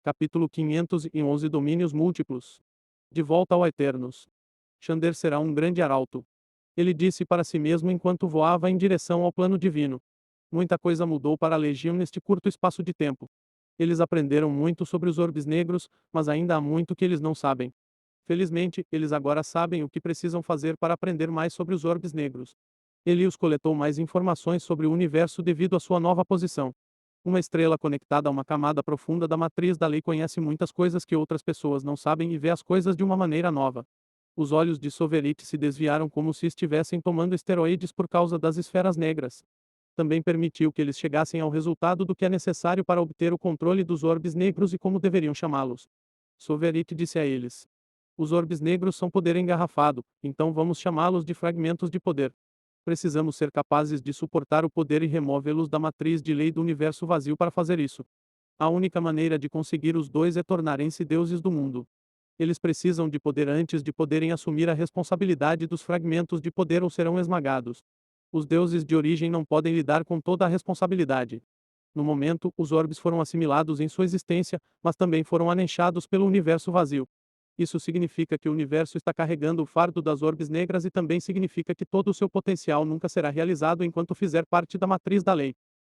Capítulo 511 Domínios múltiplos. De volta ao Eternos. Xander será um grande arauto. Ele disse para si mesmo enquanto voava em direção ao plano divino. Muita coisa mudou para a Legião neste curto espaço de tempo. Eles aprenderam muito sobre os orbes negros, mas ainda há muito que eles não sabem. Felizmente, eles agora sabem o que precisam fazer para aprender mais sobre os orbes negros. Elios coletou mais informações sobre o universo devido à sua nova posição. Uma estrela conectada a uma camada profunda da matriz da lei conhece muitas coisas que outras pessoas não sabem e vê as coisas de uma maneira nova. Os olhos de Soverit se desviaram como se estivessem tomando esteroides por causa das esferas negras. Também permitiu que eles chegassem ao resultado do que é necessário para obter o controle dos orbes negros e como deveriam chamá-los. Soverit disse a eles: os orbes negros são poder engarrafado, então vamos chamá-los de fragmentos de poder. Precisamos ser capazes de suportar o poder e removê-los da matriz de lei do universo vazio para fazer isso. A única maneira de conseguir os dois é tornarem-se deuses do mundo. Eles precisam de poder antes de poderem assumir a responsabilidade dos fragmentos de poder ou serão esmagados. Os deuses de origem não podem lidar com toda a responsabilidade. No momento, os orbes foram assimilados em sua existência, mas também foram anechados pelo universo vazio. Isso significa que o universo está carregando o fardo das orbes negras e também significa que todo o seu potencial nunca será realizado enquanto fizer parte da matriz da lei.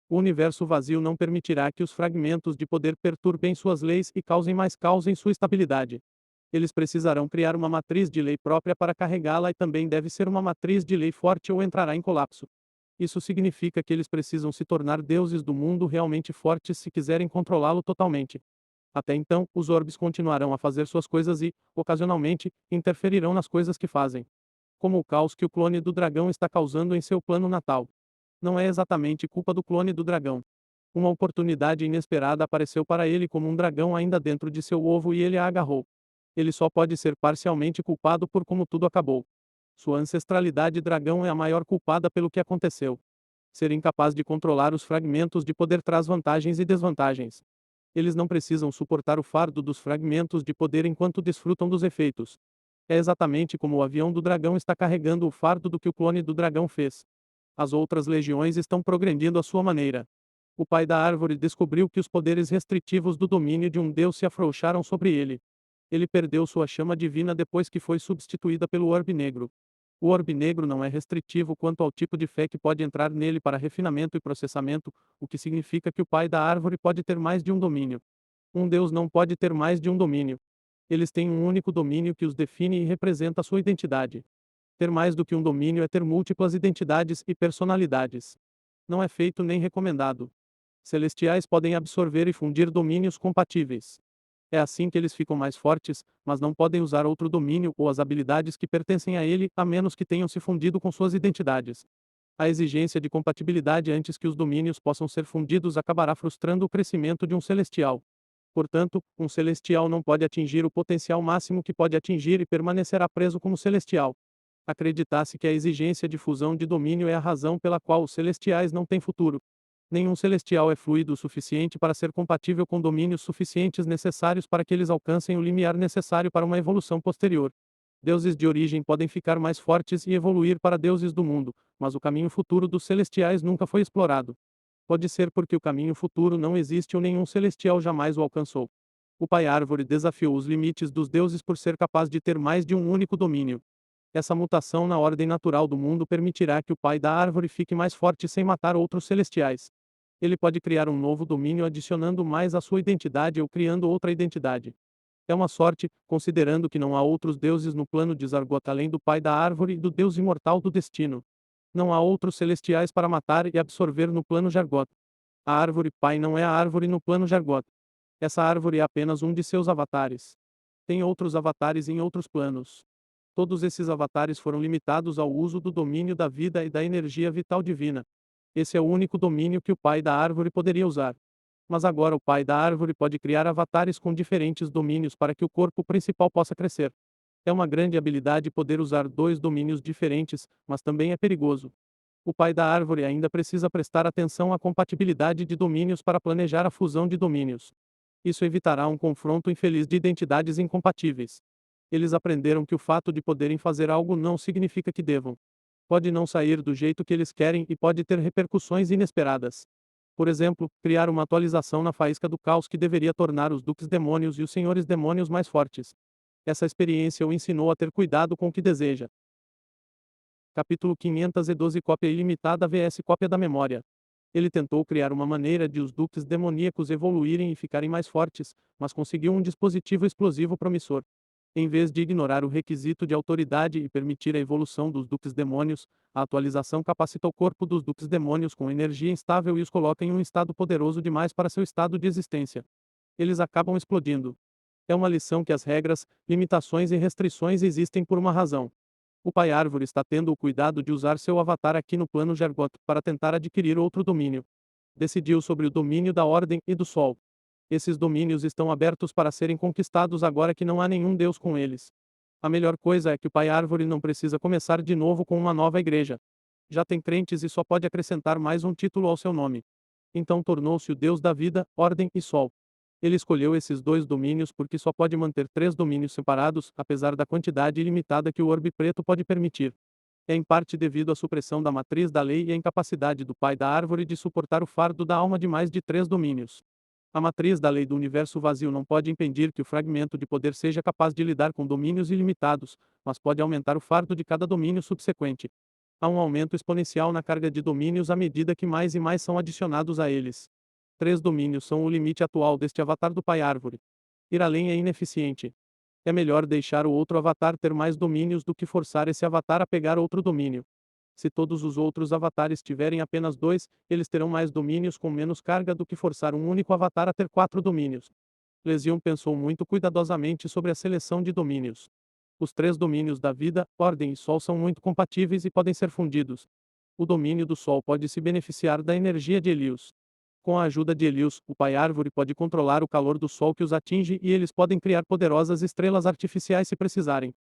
O universo vazio não permitirá que os fragmentos de poder perturbem suas leis e causem mais caos em sua estabilidade. Eles precisarão criar uma matriz de lei própria para carregá-la e também deve ser uma matriz de lei forte ou entrará em colapso. Isso significa que eles precisam se tornar deuses do mundo realmente fortes se quiserem controlá-lo totalmente. Até então, os orbes continuarão a fazer suas coisas e, ocasionalmente, interferirão nas coisas que fazem. Como o caos que o clone do dragão está causando em seu plano natal. Não é exatamente culpa do clone do dragão. Uma oportunidade inesperada apareceu para ele como um dragão ainda dentro de seu ovo e ele a agarrou. Ele só pode ser parcialmente culpado por como tudo acabou. Sua ancestralidade dragão é a maior culpada pelo que aconteceu. Ser incapaz de controlar os fragmentos de poder traz vantagens e desvantagens. Eles não precisam suportar o fardo dos fragmentos de poder enquanto desfrutam dos efeitos. É exatamente como o avião do dragão está carregando o fardo do que o clone do dragão fez. As outras legiões estão progredindo à sua maneira. O pai da árvore descobriu que os poderes restritivos do domínio de um deus se afrouxaram sobre ele. Ele perdeu sua chama divina depois que foi substituída pelo orbe negro. O orbe negro não é restritivo quanto ao tipo de fé que pode entrar nele para refinamento e processamento, o que significa que o pai da árvore pode ter mais de um domínio. Um deus não pode ter mais de um domínio. Eles têm um único domínio que os define e representa sua identidade. Ter mais do que um domínio é ter múltiplas identidades e personalidades. Não é feito nem recomendado. Celestiais podem absorver e fundir domínios compatíveis. É assim que eles ficam mais fortes, mas não podem usar outro domínio ou as habilidades que pertencem a ele, a menos que tenham se fundido com suas identidades. A exigência de compatibilidade antes que os domínios possam ser fundidos acabará frustrando o crescimento de um celestial. Portanto, um celestial não pode atingir o potencial máximo que pode atingir e permanecerá preso como celestial. Acreditasse que a exigência de fusão de domínio é a razão pela qual os celestiais não têm futuro. Nenhum celestial é fluido o suficiente para ser compatível com domínios suficientes necessários para que eles alcancem o limiar necessário para uma evolução posterior. Deuses de origem podem ficar mais fortes e evoluir para deuses do mundo, mas o caminho futuro dos celestiais nunca foi explorado. Pode ser porque o caminho futuro não existe ou nenhum celestial jamais o alcançou. O Pai Árvore desafiou os limites dos deuses por ser capaz de ter mais de um único domínio. Essa mutação na ordem natural do mundo permitirá que o Pai da Árvore fique mais forte sem matar outros celestiais. Ele pode criar um novo domínio adicionando mais à sua identidade ou criando outra identidade. É uma sorte, considerando que não há outros deuses no plano de Zargot além do Pai da Árvore e do Deus imortal do destino. Não há outros celestiais para matar e absorver no plano Jargot. A árvore Pai não é a árvore no plano Jargot. Essa árvore é apenas um de seus avatares. Tem outros avatares em outros planos. Todos esses avatares foram limitados ao uso do domínio da vida e da energia vital divina. Esse é o único domínio que o pai da árvore poderia usar. Mas agora o pai da árvore pode criar avatares com diferentes domínios para que o corpo principal possa crescer. É uma grande habilidade poder usar dois domínios diferentes, mas também é perigoso. O pai da árvore ainda precisa prestar atenção à compatibilidade de domínios para planejar a fusão de domínios. Isso evitará um confronto infeliz de identidades incompatíveis. Eles aprenderam que o fato de poderem fazer algo não significa que devam. Pode não sair do jeito que eles querem e pode ter repercussões inesperadas. Por exemplo, criar uma atualização na faísca do caos que deveria tornar os duques demônios e os senhores demônios mais fortes. Essa experiência o ensinou a ter cuidado com o que deseja. Capítulo 512 Cópia ilimitada vs cópia da memória. Ele tentou criar uma maneira de os duques demoníacos evoluírem e ficarem mais fortes, mas conseguiu um dispositivo explosivo promissor. Em vez de ignorar o requisito de autoridade e permitir a evolução dos duques demônios, a atualização capacita o corpo dos duques demônios com energia instável e os coloca em um estado poderoso demais para seu estado de existência. Eles acabam explodindo. É uma lição que as regras, limitações e restrições existem por uma razão. O Pai Árvore está tendo o cuidado de usar seu avatar aqui no plano Jargot para tentar adquirir outro domínio. Decidiu sobre o domínio da Ordem e do Sol. Esses domínios estão abertos para serem conquistados agora que não há nenhum Deus com eles. A melhor coisa é que o Pai Árvore não precisa começar de novo com uma nova igreja. Já tem crentes e só pode acrescentar mais um título ao seu nome. Então tornou-se o Deus da vida, ordem e sol. Ele escolheu esses dois domínios porque só pode manter três domínios separados, apesar da quantidade ilimitada que o orbe preto pode permitir. É em parte devido à supressão da matriz da lei e à incapacidade do pai da árvore de suportar o fardo da alma de mais de três domínios. A matriz da lei do universo vazio não pode impedir que o fragmento de poder seja capaz de lidar com domínios ilimitados, mas pode aumentar o fardo de cada domínio subsequente. Há um aumento exponencial na carga de domínios à medida que mais e mais são adicionados a eles. Três domínios são o limite atual deste avatar do Pai Árvore. Ir além é ineficiente. É melhor deixar o outro avatar ter mais domínios do que forçar esse avatar a pegar outro domínio. Se todos os outros avatares tiverem apenas dois, eles terão mais domínios com menos carga do que forçar um único avatar a ter quatro domínios. Lesion pensou muito cuidadosamente sobre a seleção de domínios. Os três domínios da vida, ordem e sol são muito compatíveis e podem ser fundidos. O domínio do sol pode se beneficiar da energia de Helios. Com a ajuda de Helios, o Pai Árvore pode controlar o calor do Sol que os atinge e eles podem criar poderosas estrelas artificiais se precisarem.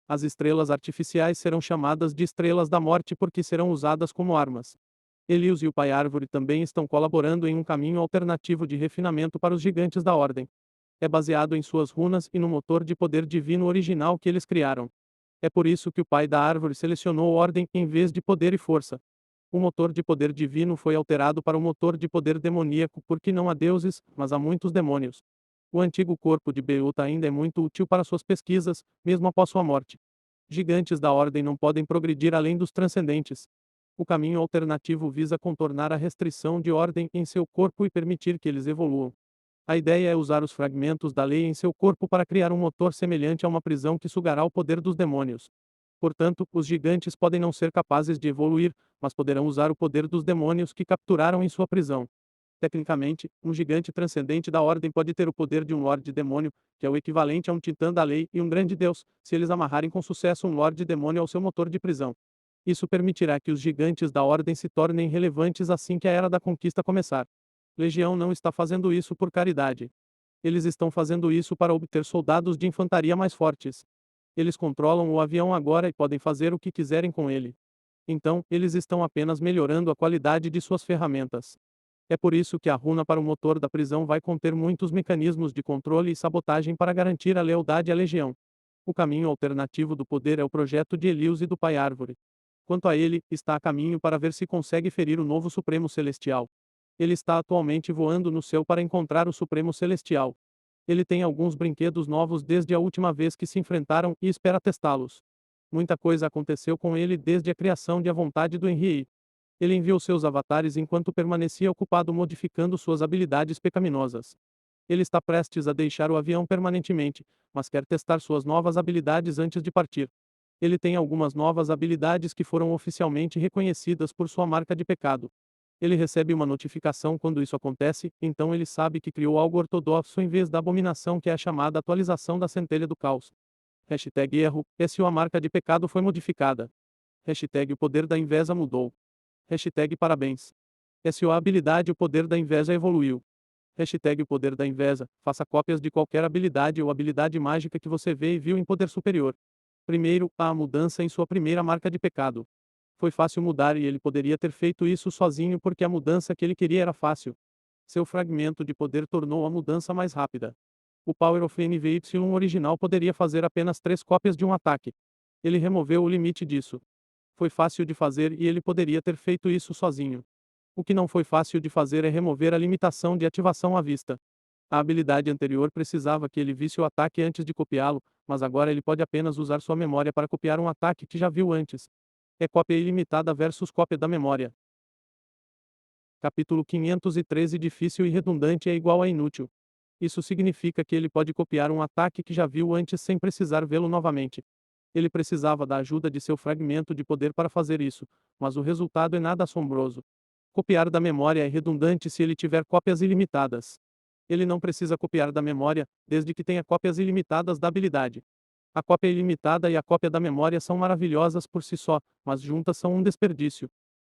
As estrelas artificiais serão chamadas de estrelas da morte porque serão usadas como armas. Helios e o Pai Árvore também estão colaborando em um caminho alternativo de refinamento para os gigantes da Ordem. É baseado em suas runas e no motor de poder divino original que eles criaram. É por isso que o Pai da Árvore selecionou Ordem em vez de poder e força. O motor de poder divino foi alterado para o motor de poder demoníaco porque não há deuses, mas há muitos demônios. O antigo corpo de Beuta ainda é muito útil para suas pesquisas, mesmo após sua morte. Gigantes da Ordem não podem progredir além dos transcendentes. O caminho alternativo visa contornar a restrição de ordem em seu corpo e permitir que eles evoluam. A ideia é usar os fragmentos da lei em seu corpo para criar um motor semelhante a uma prisão que sugará o poder dos demônios. Portanto, os gigantes podem não ser capazes de evoluir, mas poderão usar o poder dos demônios que capturaram em sua prisão. Tecnicamente, um gigante transcendente da ordem pode ter o poder de um Lorde Demônio, que é o equivalente a um Titã da lei e um grande deus, se eles amarrarem com sucesso um Lorde Demônio ao seu motor de prisão. Isso permitirá que os gigantes da ordem se tornem relevantes assim que a Era da Conquista começar. Legião não está fazendo isso por caridade. Eles estão fazendo isso para obter soldados de infantaria mais fortes. Eles controlam o avião agora e podem fazer o que quiserem com ele. Então, eles estão apenas melhorando a qualidade de suas ferramentas. É por isso que a runa para o motor da prisão vai conter muitos mecanismos de controle e sabotagem para garantir a lealdade à legião. O caminho alternativo do poder é o projeto de Helios e do Pai Árvore. Quanto a ele, está a caminho para ver se consegue ferir o novo Supremo Celestial. Ele está atualmente voando no céu para encontrar o Supremo Celestial. Ele tem alguns brinquedos novos desde a última vez que se enfrentaram e espera testá-los. Muita coisa aconteceu com ele desde a criação de A Vontade do Henry. Ele enviou seus avatares enquanto permanecia ocupado modificando suas habilidades pecaminosas. Ele está prestes a deixar o avião permanentemente, mas quer testar suas novas habilidades antes de partir. Ele tem algumas novas habilidades que foram oficialmente reconhecidas por sua marca de pecado. Ele recebe uma notificação quando isso acontece, então ele sabe que criou algo ortodoxo em vez da abominação que é a chamada atualização da centelha do caos. Hashtag erro, SO a marca de pecado foi modificada. Hashtag o poder da inveja mudou. Hashtag parabéns. SO a habilidade o poder da inveja evoluiu. Hashtag o poder da inveja, faça cópias de qualquer habilidade ou habilidade mágica que você vê e viu em poder superior. Primeiro, há a mudança em sua primeira marca de pecado. Foi fácil mudar e ele poderia ter feito isso sozinho porque a mudança que ele queria era fácil. Seu fragmento de poder tornou a mudança mais rápida. O Power of NVY original poderia fazer apenas 3 cópias de um ataque. Ele removeu o limite disso. Foi fácil de fazer e ele poderia ter feito isso sozinho. O que não foi fácil de fazer é remover a limitação de ativação à vista. A habilidade anterior precisava que ele visse o ataque antes de copiá-lo, mas agora ele pode apenas usar sua memória para copiar um ataque que já viu antes. É cópia ilimitada versus cópia da memória. Capítulo 513 Difícil e redundante é igual a inútil. Isso significa que ele pode copiar um ataque que já viu antes sem precisar vê-lo novamente. Ele precisava da ajuda de seu fragmento de poder para fazer isso, mas o resultado é nada assombroso. Copiar da memória é redundante se ele tiver cópias ilimitadas. Ele não precisa copiar da memória, desde que tenha cópias ilimitadas da habilidade. A cópia ilimitada e a cópia da memória são maravilhosas por si só, mas juntas são um desperdício.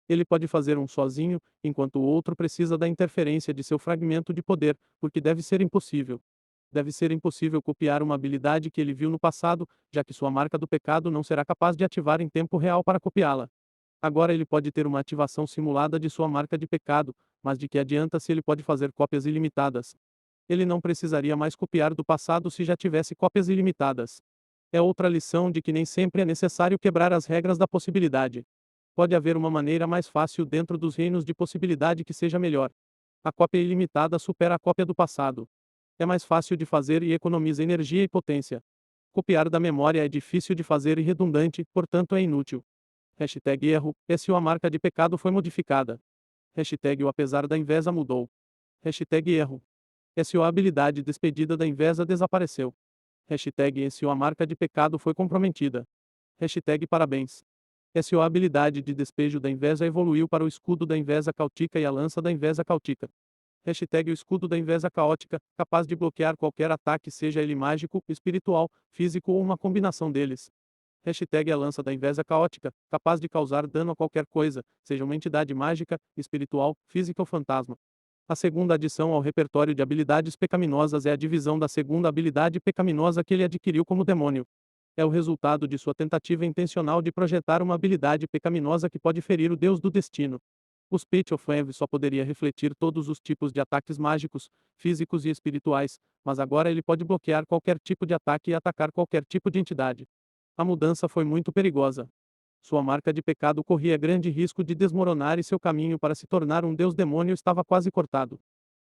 Ele pode fazer um sozinho, enquanto o outro precisa da interferência de seu fragmento de poder, porque deve ser impossível. Deve ser impossível copiar uma habilidade que ele viu no passado, já que sua marca do pecado não será capaz de ativar em tempo real para copiá-la. Agora ele pode ter uma ativação simulada de sua marca de pecado, mas de que adianta se ele pode fazer cópias ilimitadas? Ele não precisaria mais copiar do passado se já tivesse cópias ilimitadas. É outra lição de que nem sempre é necessário quebrar as regras da possibilidade. Pode haver uma maneira mais fácil dentro dos reinos de possibilidade que seja melhor. A cópia ilimitada supera a cópia do passado. É mais fácil de fazer e economiza energia e potência. Copiar da memória é difícil de fazer e redundante, portanto é inútil. Hashtag erro, SO a marca de pecado foi modificada. Hashtag o apesar da inveja mudou. Hashtag erro. SO a habilidade despedida da inveja desapareceu. Hashtag SO a marca de pecado foi comprometida. Hashtag parabéns. SO a habilidade de despejo da inveja evoluiu para o escudo da inveja caótica e a lança da inveja caótica. Hashtag o escudo da inveja caótica, capaz de bloquear qualquer ataque, seja ele mágico, espiritual, físico ou uma combinação deles. Hashtag a lança da inveja caótica, capaz de causar dano a qualquer coisa, seja uma entidade mágica, espiritual, física ou fantasma. A segunda adição ao repertório de habilidades pecaminosas é a divisão da segunda habilidade pecaminosa que ele adquiriu como demônio. É o resultado de sua tentativa intencional de projetar uma habilidade pecaminosa que pode ferir o deus do destino. O Speech of Envy só poderia refletir todos os tipos de ataques mágicos, físicos e espirituais, mas agora ele pode bloquear qualquer tipo de ataque e atacar qualquer tipo de entidade. A mudança foi muito perigosa. Sua marca de pecado corria grande risco de desmoronar e seu caminho para se tornar um deus demônio estava quase cortado.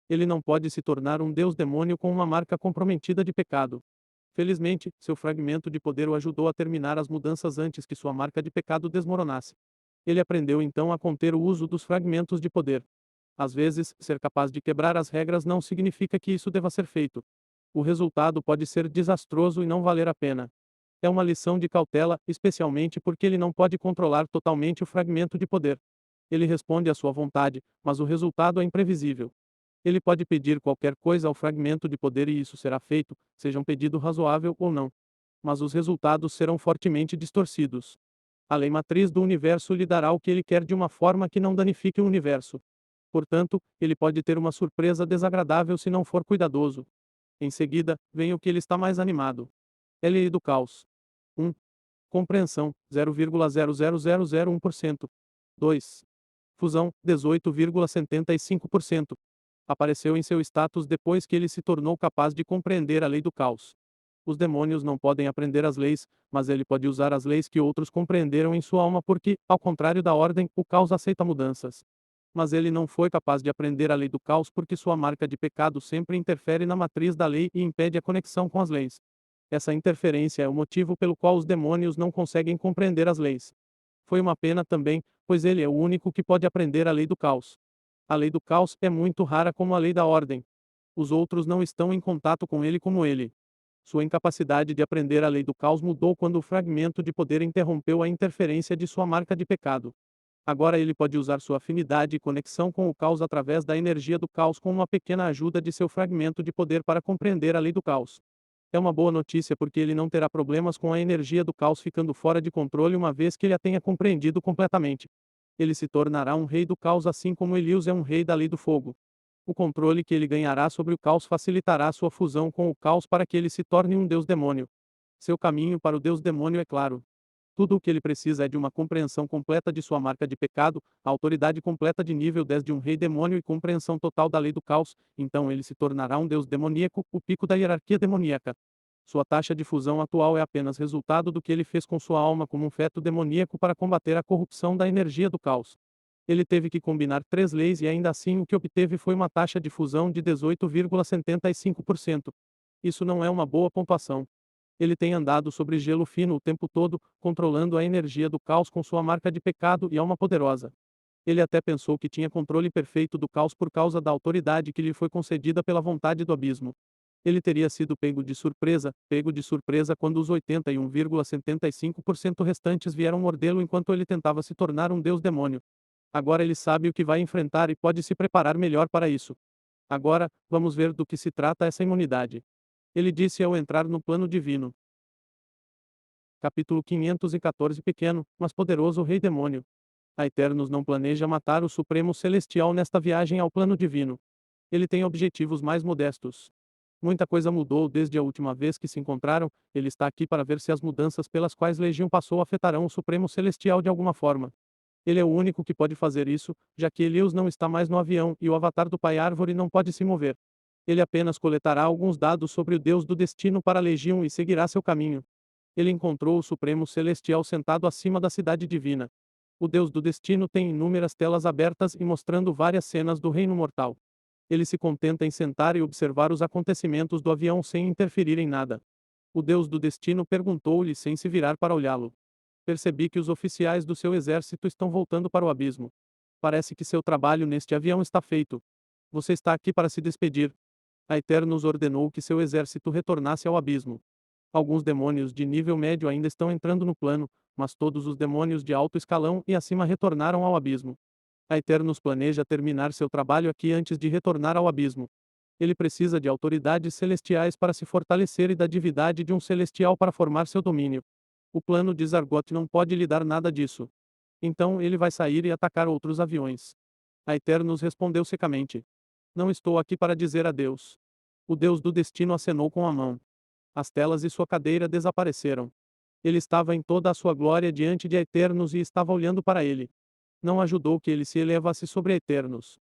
Ele não pode se tornar um deus demônio com uma marca comprometida de pecado. Felizmente, seu fragmento de poder o ajudou a terminar as mudanças antes que sua marca de pecado desmoronasse. Ele aprendeu então a conter o uso dos fragmentos de poder. Às vezes, ser capaz de quebrar as regras não significa que isso deva ser feito. O resultado pode ser desastroso e não valer a pena. É uma lição de cautela, especialmente porque ele não pode controlar totalmente o fragmento de poder. Ele responde à sua vontade, mas o resultado é imprevisível. Ele pode pedir qualquer coisa ao fragmento de poder e isso será feito, seja um pedido razoável ou não. Mas os resultados serão fortemente distorcidos. A lei matriz do universo lhe dará o que ele quer de uma forma que não danifique o universo. Portanto, ele pode ter uma surpresa desagradável se não for cuidadoso. Em seguida, vem o que ele está mais animado. LI do caos. 1. Compreensão, 0,00001%. 2. Fusão, 18,75%. Apareceu em seu status depois que ele se tornou capaz de compreender a lei do caos. Os demônios não podem aprender as leis, mas ele pode usar as leis que outros compreenderam em sua alma porque, ao contrário da ordem, o caos aceita mudanças. Mas ele não foi capaz de aprender a lei do caos porque sua marca de pecado sempre interfere na matriz da lei e impede a conexão com as leis. Essa interferência é o motivo pelo qual os demônios não conseguem compreender as leis. Foi uma pena também, pois ele é o único que pode aprender a lei do caos. A lei do caos é muito rara como a lei da ordem. Os outros não estão em contato com ele como ele. Sua incapacidade de aprender a lei do caos mudou quando o fragmento de poder interrompeu a interferência de sua marca de pecado. Agora ele pode usar sua afinidade e conexão com o caos através da energia do caos com uma pequena ajuda de seu fragmento de poder para compreender a lei do caos. É uma boa notícia porque ele não terá problemas com a energia do caos ficando fora de controle uma vez que ele a tenha compreendido completamente. Ele se tornará um rei do caos assim como Elius é um rei da lei do fogo. O controle que ele ganhará sobre o caos facilitará sua fusão com o caos para que ele se torne um deus demônio. Seu caminho para o deus demônio é claro. Tudo o que ele precisa é de uma compreensão completa de sua marca de pecado, a autoridade completa de nível 10 de um rei demônio e compreensão total da lei do caos, então ele se tornará um deus demoníaco, o pico da hierarquia demoníaca. Sua taxa de fusão atual é apenas resultado do que ele fez com sua alma como um feto demoníaco para combater a corrupção da energia do caos. Ele teve que combinar 3 leis e ainda assim o que obteve foi uma taxa de fusão de 18,75%. Isso não é uma boa pontuação. Ele tem andado sobre gelo fino o tempo todo, controlando a energia do caos com sua marca de pecado e alma poderosa. Ele até pensou que tinha controle perfeito do caos por causa da autoridade que lhe foi concedida pela vontade do abismo. Ele teria sido pego de surpresa quando os 81,75% restantes vieram mordê-lo enquanto ele tentava se tornar um deus demônio. Agora ele sabe o que vai enfrentar e pode se preparar melhor para isso. Agora, vamos ver do que se trata essa imunidade. Ele disse ao entrar no plano divino. Capítulo 514 Pequeno, mas poderoso Rei Demônio. A Eternos não planeja matar o Supremo Celestial nesta viagem ao plano divino. Ele tem objetivos mais modestos. Muita coisa mudou desde a última vez que se encontraram, ele está aqui para ver se as mudanças pelas quais Legião passou afetarão o Supremo Celestial de alguma forma. Ele é o único que pode fazer isso, já que Elius não está mais no avião e o avatar do Pai Árvore não pode se mover. Ele apenas coletará alguns dados sobre o Deus do Destino para a Legião e seguirá seu caminho. Ele encontrou o Supremo Celestial sentado acima da cidade divina. O Deus do Destino tem inúmeras telas abertas e mostrando várias cenas do Reino Mortal. Ele se contenta em sentar e observar os acontecimentos do avião sem interferir em nada. O Deus do Destino perguntou-lhe sem se virar para olhá-lo. Percebi que os oficiais do seu exército estão voltando para o abismo. Parece que seu trabalho neste avião está feito. Você está aqui para se despedir. A Eternos ordenou que seu exército retornasse ao abismo. Alguns demônios de nível médio ainda estão entrando no plano, mas todos os demônios de alto escalão e acima retornaram ao abismo. A Eternos planeja terminar seu trabalho aqui antes de retornar ao abismo. Ele precisa de autoridades celestiais para se fortalecer e da divindade de um celestial para formar seu domínio. O plano de Zargot não pode lhe dar nada disso. Então ele vai sair e atacar outros aviões. A Eternos respondeu secamente. Não estou aqui para dizer adeus. O Deus do Destino acenou com a mão. As telas e sua cadeira desapareceram. Ele estava em toda a sua glória diante de Eternos e estava olhando para ele. Não ajudou que ele se elevasse sobre Eternos.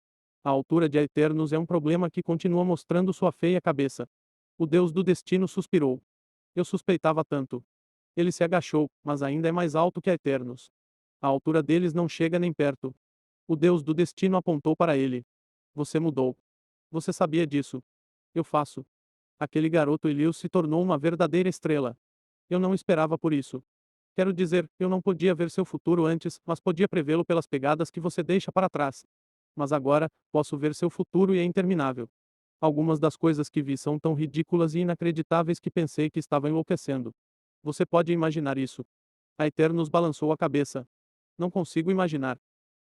A altura de Eternos é um problema que continua mostrando sua feia cabeça. O Deus do Destino suspirou. Eu suspeitava tanto. Ele se agachou, mas ainda é mais alto que Eternos. A altura deles não chega nem perto. O Deus do Destino apontou para ele. Você mudou. Você sabia disso. Eu faço. Aquele garoto Elius se tornou uma verdadeira estrela. Eu não esperava por isso. Quero dizer, eu não podia ver seu futuro antes, mas podia prevê-lo pelas pegadas que você deixa para trás. Mas agora, posso ver seu futuro e é interminável. Algumas das coisas que vi são tão ridículas e inacreditáveis que pensei que estava enlouquecendo. Você pode imaginar isso? A Eternos balançou a cabeça. Não consigo imaginar.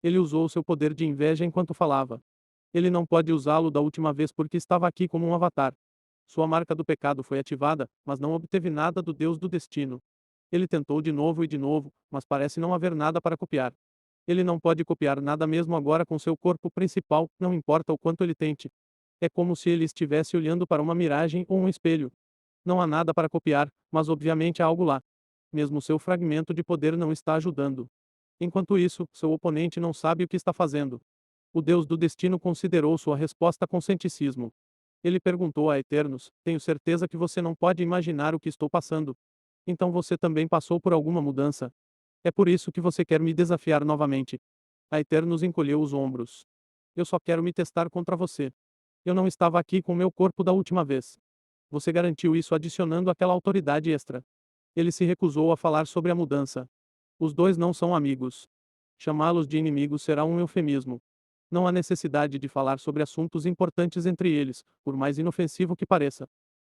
Ele usou seu poder de inveja enquanto falava. Ele não pode usá-lo da última vez porque estava aqui como um avatar. Sua marca do pecado foi ativada, mas não obteve nada do Deus do Destino. Ele tentou de novo, mas parece não haver nada para copiar. Ele não pode copiar nada mesmo agora com seu corpo principal, não importa o quanto ele tente. É como se ele estivesse olhando para uma miragem ou um espelho. Não há nada para copiar, mas obviamente há algo lá. Mesmo seu fragmento de poder não está ajudando. Enquanto isso, seu oponente não sabe o que está fazendo. O Deus do Destino considerou sua resposta com ceticismo. Ele perguntou a Eternos: Tenho certeza que você não pode imaginar o que estou passando. Então você também passou por alguma mudança. É por isso que você quer me desafiar novamente. A Eternos encolheu os ombros. Eu só quero me testar contra você. Eu não estava aqui com meu corpo da última vez. Você garantiu isso adicionando aquela autoridade extra. Ele se recusou a falar sobre a mudança. Os dois não são amigos. Chamá-los de inimigos será um eufemismo. Não há necessidade de falar sobre assuntos importantes entre eles, por mais inofensivo que pareça.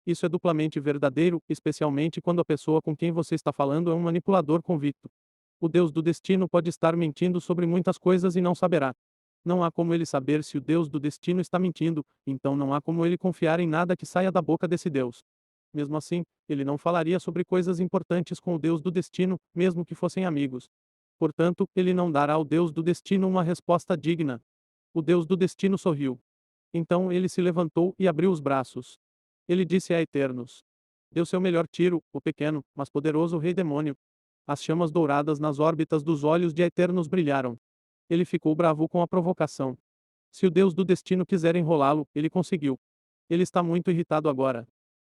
Isso é duplamente verdadeiro, especialmente quando a pessoa com quem você está falando é um manipulador convicto. O Deus do Destino pode estar mentindo sobre muitas coisas e não saberá. Não há como ele saber se o Deus do Destino está mentindo, então não há como ele confiar em nada que saia da boca desse Deus. Mesmo assim, ele não falaria sobre coisas importantes com o Deus do Destino, mesmo que fossem amigos. Portanto, ele não dará ao Deus do Destino uma resposta digna. O Deus do Destino sorriu. Então ele se levantou e abriu os braços. Ele disse a Eternos: Deu seu melhor tiro, o pequeno, mas poderoso Rei Demônio. As chamas douradas nas órbitas dos olhos de Eternos brilharam. Ele ficou bravo com a provocação. Se o Deus do Destino quiser enrolá-lo, ele conseguiu. Ele está muito irritado agora.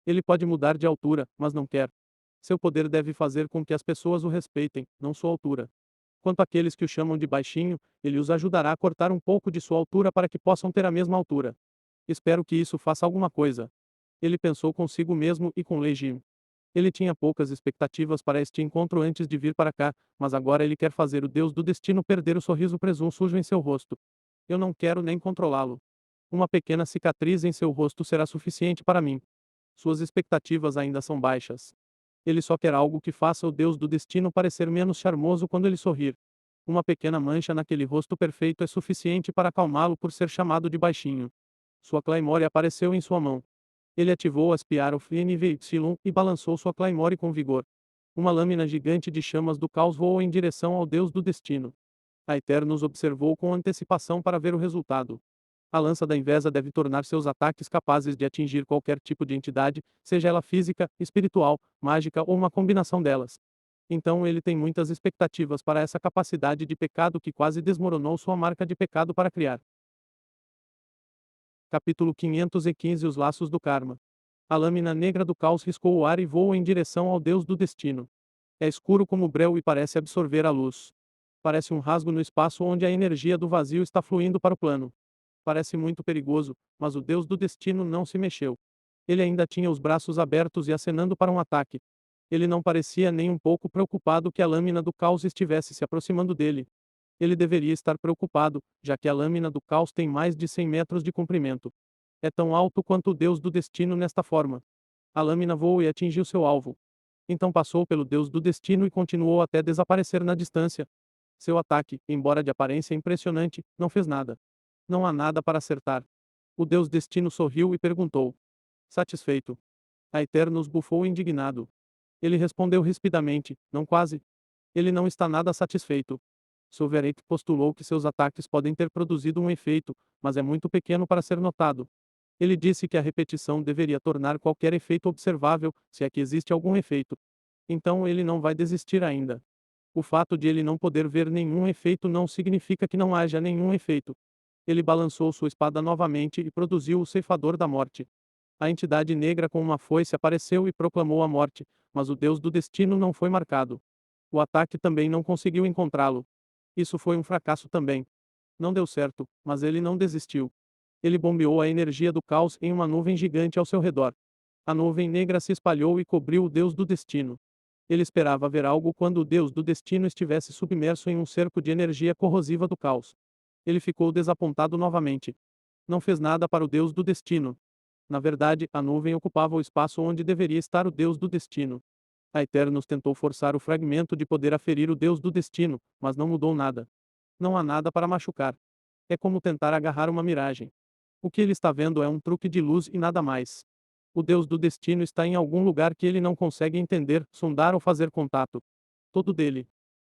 Ele pode mudar de altura, mas não quer. Seu poder deve fazer com que as pessoas o respeitem, não sua altura. Quanto àqueles que o chamam de baixinho, ele os ajudará a cortar um pouco de sua altura para que possam ter a mesma altura. Espero que isso faça alguma coisa. Ele pensou consigo mesmo e com Legim. Ele tinha poucas expectativas para este encontro antes de vir para cá, mas agora ele quer fazer o Deus do destino perder o sorriso presunçoso em seu rosto. Eu não quero nem controlá-lo. Uma pequena cicatriz em seu rosto será suficiente para mim. Suas expectativas ainda são baixas. Ele só quer algo que faça o Deus do destino parecer menos charmoso quando ele sorrir. Uma pequena mancha naquele rosto perfeito é suficiente para acalmá-lo por ser chamado de baixinho. Sua claymore apareceu em sua mão. Ele ativou as Piar of NVY e balançou sua claymore com vigor. Uma lâmina gigante de chamas do caos voou em direção ao Deus do destino. A Eternos observou com antecipação para ver o resultado. A lança da inveja deve tornar seus ataques capazes de atingir qualquer tipo de entidade, seja ela física, espiritual, mágica ou uma combinação delas. Então ele tem muitas expectativas para essa capacidade de pecado que quase desmoronou sua marca de pecado para criar. Capítulo 515 Os laços do karma. A lâmina negra do caos riscou o ar e voa em direção ao Deus do destino. É escuro como breu e parece absorver a luz. Parece um rasgo no espaço onde a energia do vazio está fluindo para o plano. Parece muito perigoso, mas o Deus do destino não se mexeu. Ele ainda tinha os braços abertos e acenando para um ataque. Ele não parecia nem um pouco preocupado que a lâmina do caos estivesse se aproximando dele. Ele deveria estar preocupado, já que a lâmina do caos tem mais de 100 metros de comprimento. É tão alto quanto o Deus do destino nesta forma. A lâmina voou e atingiu seu alvo. Então passou pelo Deus do destino e continuou até desaparecer na distância. Seu ataque, embora de aparência impressionante, não fez nada. Não há nada para acertar. O Deus destino sorriu e perguntou. Satisfeito. A Eternos bufou indignado. Ele respondeu rispidamente, não quase. Ele não está nada satisfeito. Silverate postulou que seus ataques podem ter produzido um efeito, mas é muito pequeno para ser notado. Ele disse que a repetição deveria tornar qualquer efeito observável, se é que existe algum efeito. Então ele não vai desistir ainda. O fato de ele não poder ver nenhum efeito não significa que não haja nenhum efeito. Ele balançou sua espada novamente e produziu o ceifador da morte. A entidade negra com uma foice apareceu e proclamou a morte, mas o Deus do destino não foi marcado. O ataque também não conseguiu encontrá-lo. Isso foi um fracasso também. Não deu certo, mas ele não desistiu. Ele bombeou a energia do caos em uma nuvem gigante ao seu redor. A nuvem negra se espalhou e cobriu o Deus do destino. Ele esperava ver algo quando o Deus do destino estivesse submerso em um cerco de energia corrosiva do caos. Ele ficou desapontado novamente. Não fez nada para o Deus do destino. Na verdade, a nuvem ocupava o espaço onde deveria estar o Deus do destino. A Eternos tentou forçar o fragmento de poder a ferir o Deus do destino, mas não mudou nada. Não há nada para machucar. É como tentar agarrar uma miragem. O que ele está vendo é um truque de luz e nada mais. O Deus do destino está em algum lugar que ele não consegue entender, sondar ou fazer contato. Todo dele.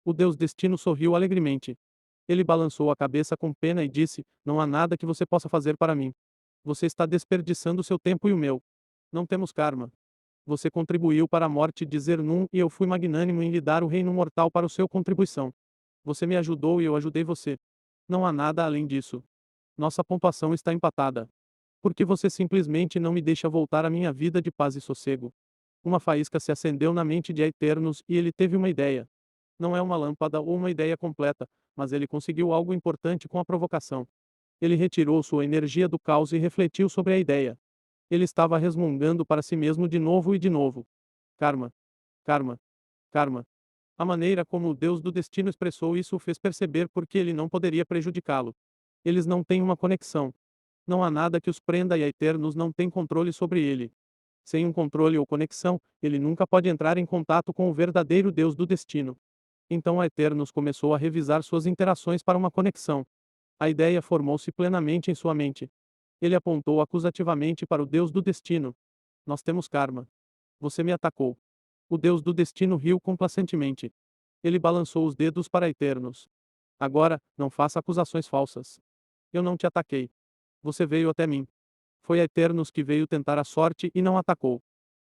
O Deus destino sorriu alegremente. Ele balançou a cabeça com pena e disse: Não há nada que você possa fazer para mim. Você está desperdiçando seu tempo e o meu. Não temos karma. Você contribuiu para a morte de Zernun e eu fui magnânimo em lhe dar o reino mortal para o seu contribuição. Você me ajudou e eu ajudei você. Não há nada além disso. Nossa pontuação está empatada. Por que você simplesmente não me deixa voltar à minha vida de paz e sossego? Uma faísca se acendeu na mente de Aeternos e ele teve uma ideia. Não é uma lâmpada ou uma ideia completa, mas ele conseguiu algo importante com a provocação. Ele retirou sua energia do caos e refletiu sobre a ideia. Ele estava resmungando para si mesmo de novo e de novo. Karma. Karma. Karma. A maneira como o Deus do destino expressou isso o fez perceber por que ele não poderia prejudicá-lo. Eles não têm uma conexão. Não há nada que os prenda e a Eternos não tem controle sobre ele. Sem um controle ou conexão, ele nunca pode entrar em contato com o verdadeiro Deus do destino. Então a Eternos começou a revisar suas interações para uma conexão. A ideia formou-se plenamente em sua mente. Ele apontou acusativamente para o Deus do destino. Nós temos karma. Você me atacou. O Deus do destino riu complacentemente. Ele balançou os dedos para Eternos. Agora, não faça acusações falsas. Eu não te ataquei. Você veio até mim. Foi Eternos que veio tentar a sorte e não atacou.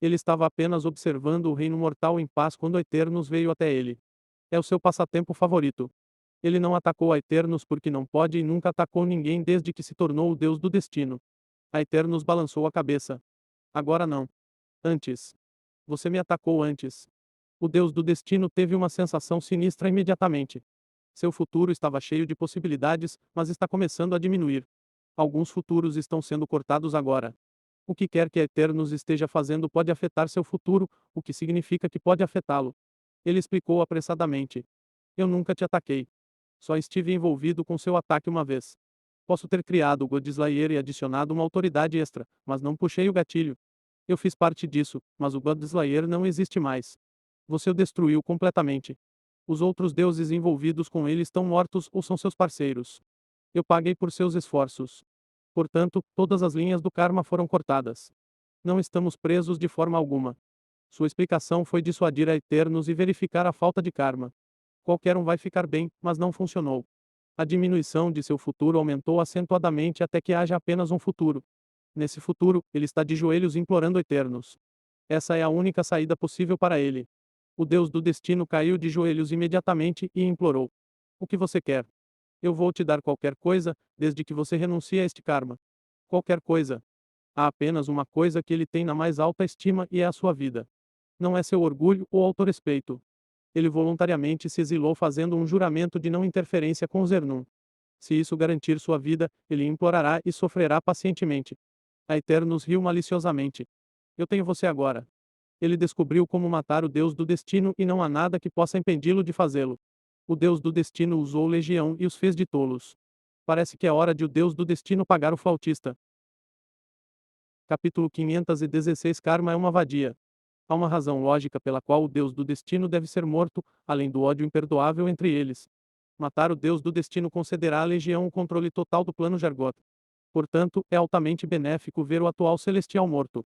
Ele estava apenas observando o reino mortal em paz quando Eternos veio até ele. É o seu passatempo favorito. Ele não atacou a Eternos porque não pode e nunca atacou ninguém desde que se tornou o Deus do destino. A Eternos balançou a cabeça. Agora não. Antes. Você me atacou antes. O Deus do destino teve uma sensação sinistra imediatamente. Seu futuro estava cheio de possibilidades, mas está começando a diminuir. Alguns futuros estão sendo cortados agora. O que quer que a Eternos esteja fazendo pode afetar seu futuro, o que significa que pode afetá-lo. Ele explicou apressadamente. Eu nunca te ataquei. Só estive envolvido com seu ataque uma vez. Posso ter criado o God Slayer e adicionado uma autoridade extra, mas não puxei o gatilho. Eu fiz parte disso, mas o God Slayer não existe mais. Você o destruiu completamente. Os outros deuses envolvidos com ele estão mortos ou são seus parceiros. Eu paguei por seus esforços. Portanto, todas as linhas do karma foram cortadas. Não estamos presos de forma alguma. Sua explicação foi dissuadir a Eternos e verificar a falta de karma. Qualquer um vai ficar bem, mas não funcionou. A diminuição de seu futuro aumentou acentuadamente até que haja apenas um futuro. Nesse futuro, ele está de joelhos implorando Eternos. Essa é a única saída possível para ele. O Deus do destino caiu de joelhos imediatamente e implorou: O que você quer? Eu vou te dar qualquer coisa, desde que você renuncie a este karma. Qualquer coisa. Há apenas uma coisa que ele tem na mais alta estima e é a sua vida. Não é seu orgulho ou autorrespeito. Ele voluntariamente se exilou fazendo um juramento de não interferência com Zernun. Se isso garantir sua vida, ele implorará e sofrerá pacientemente. A Eternos riu maliciosamente. Eu tenho você agora. Ele descobriu como matar o Deus do destino e não há nada que possa impedi-lo de fazê-lo. O Deus do destino usou Legião e os fez de tolos. Parece que é hora de o Deus do destino pagar o flautista. Capítulo 516 Karma é uma vadia. Há uma razão lógica pela qual o Deus do destino deve ser morto, além do ódio imperdoável entre eles. Matar o Deus do destino concederá à Legião o controle total do plano Jargot. Portanto, é altamente benéfico ver o atual celestial morto.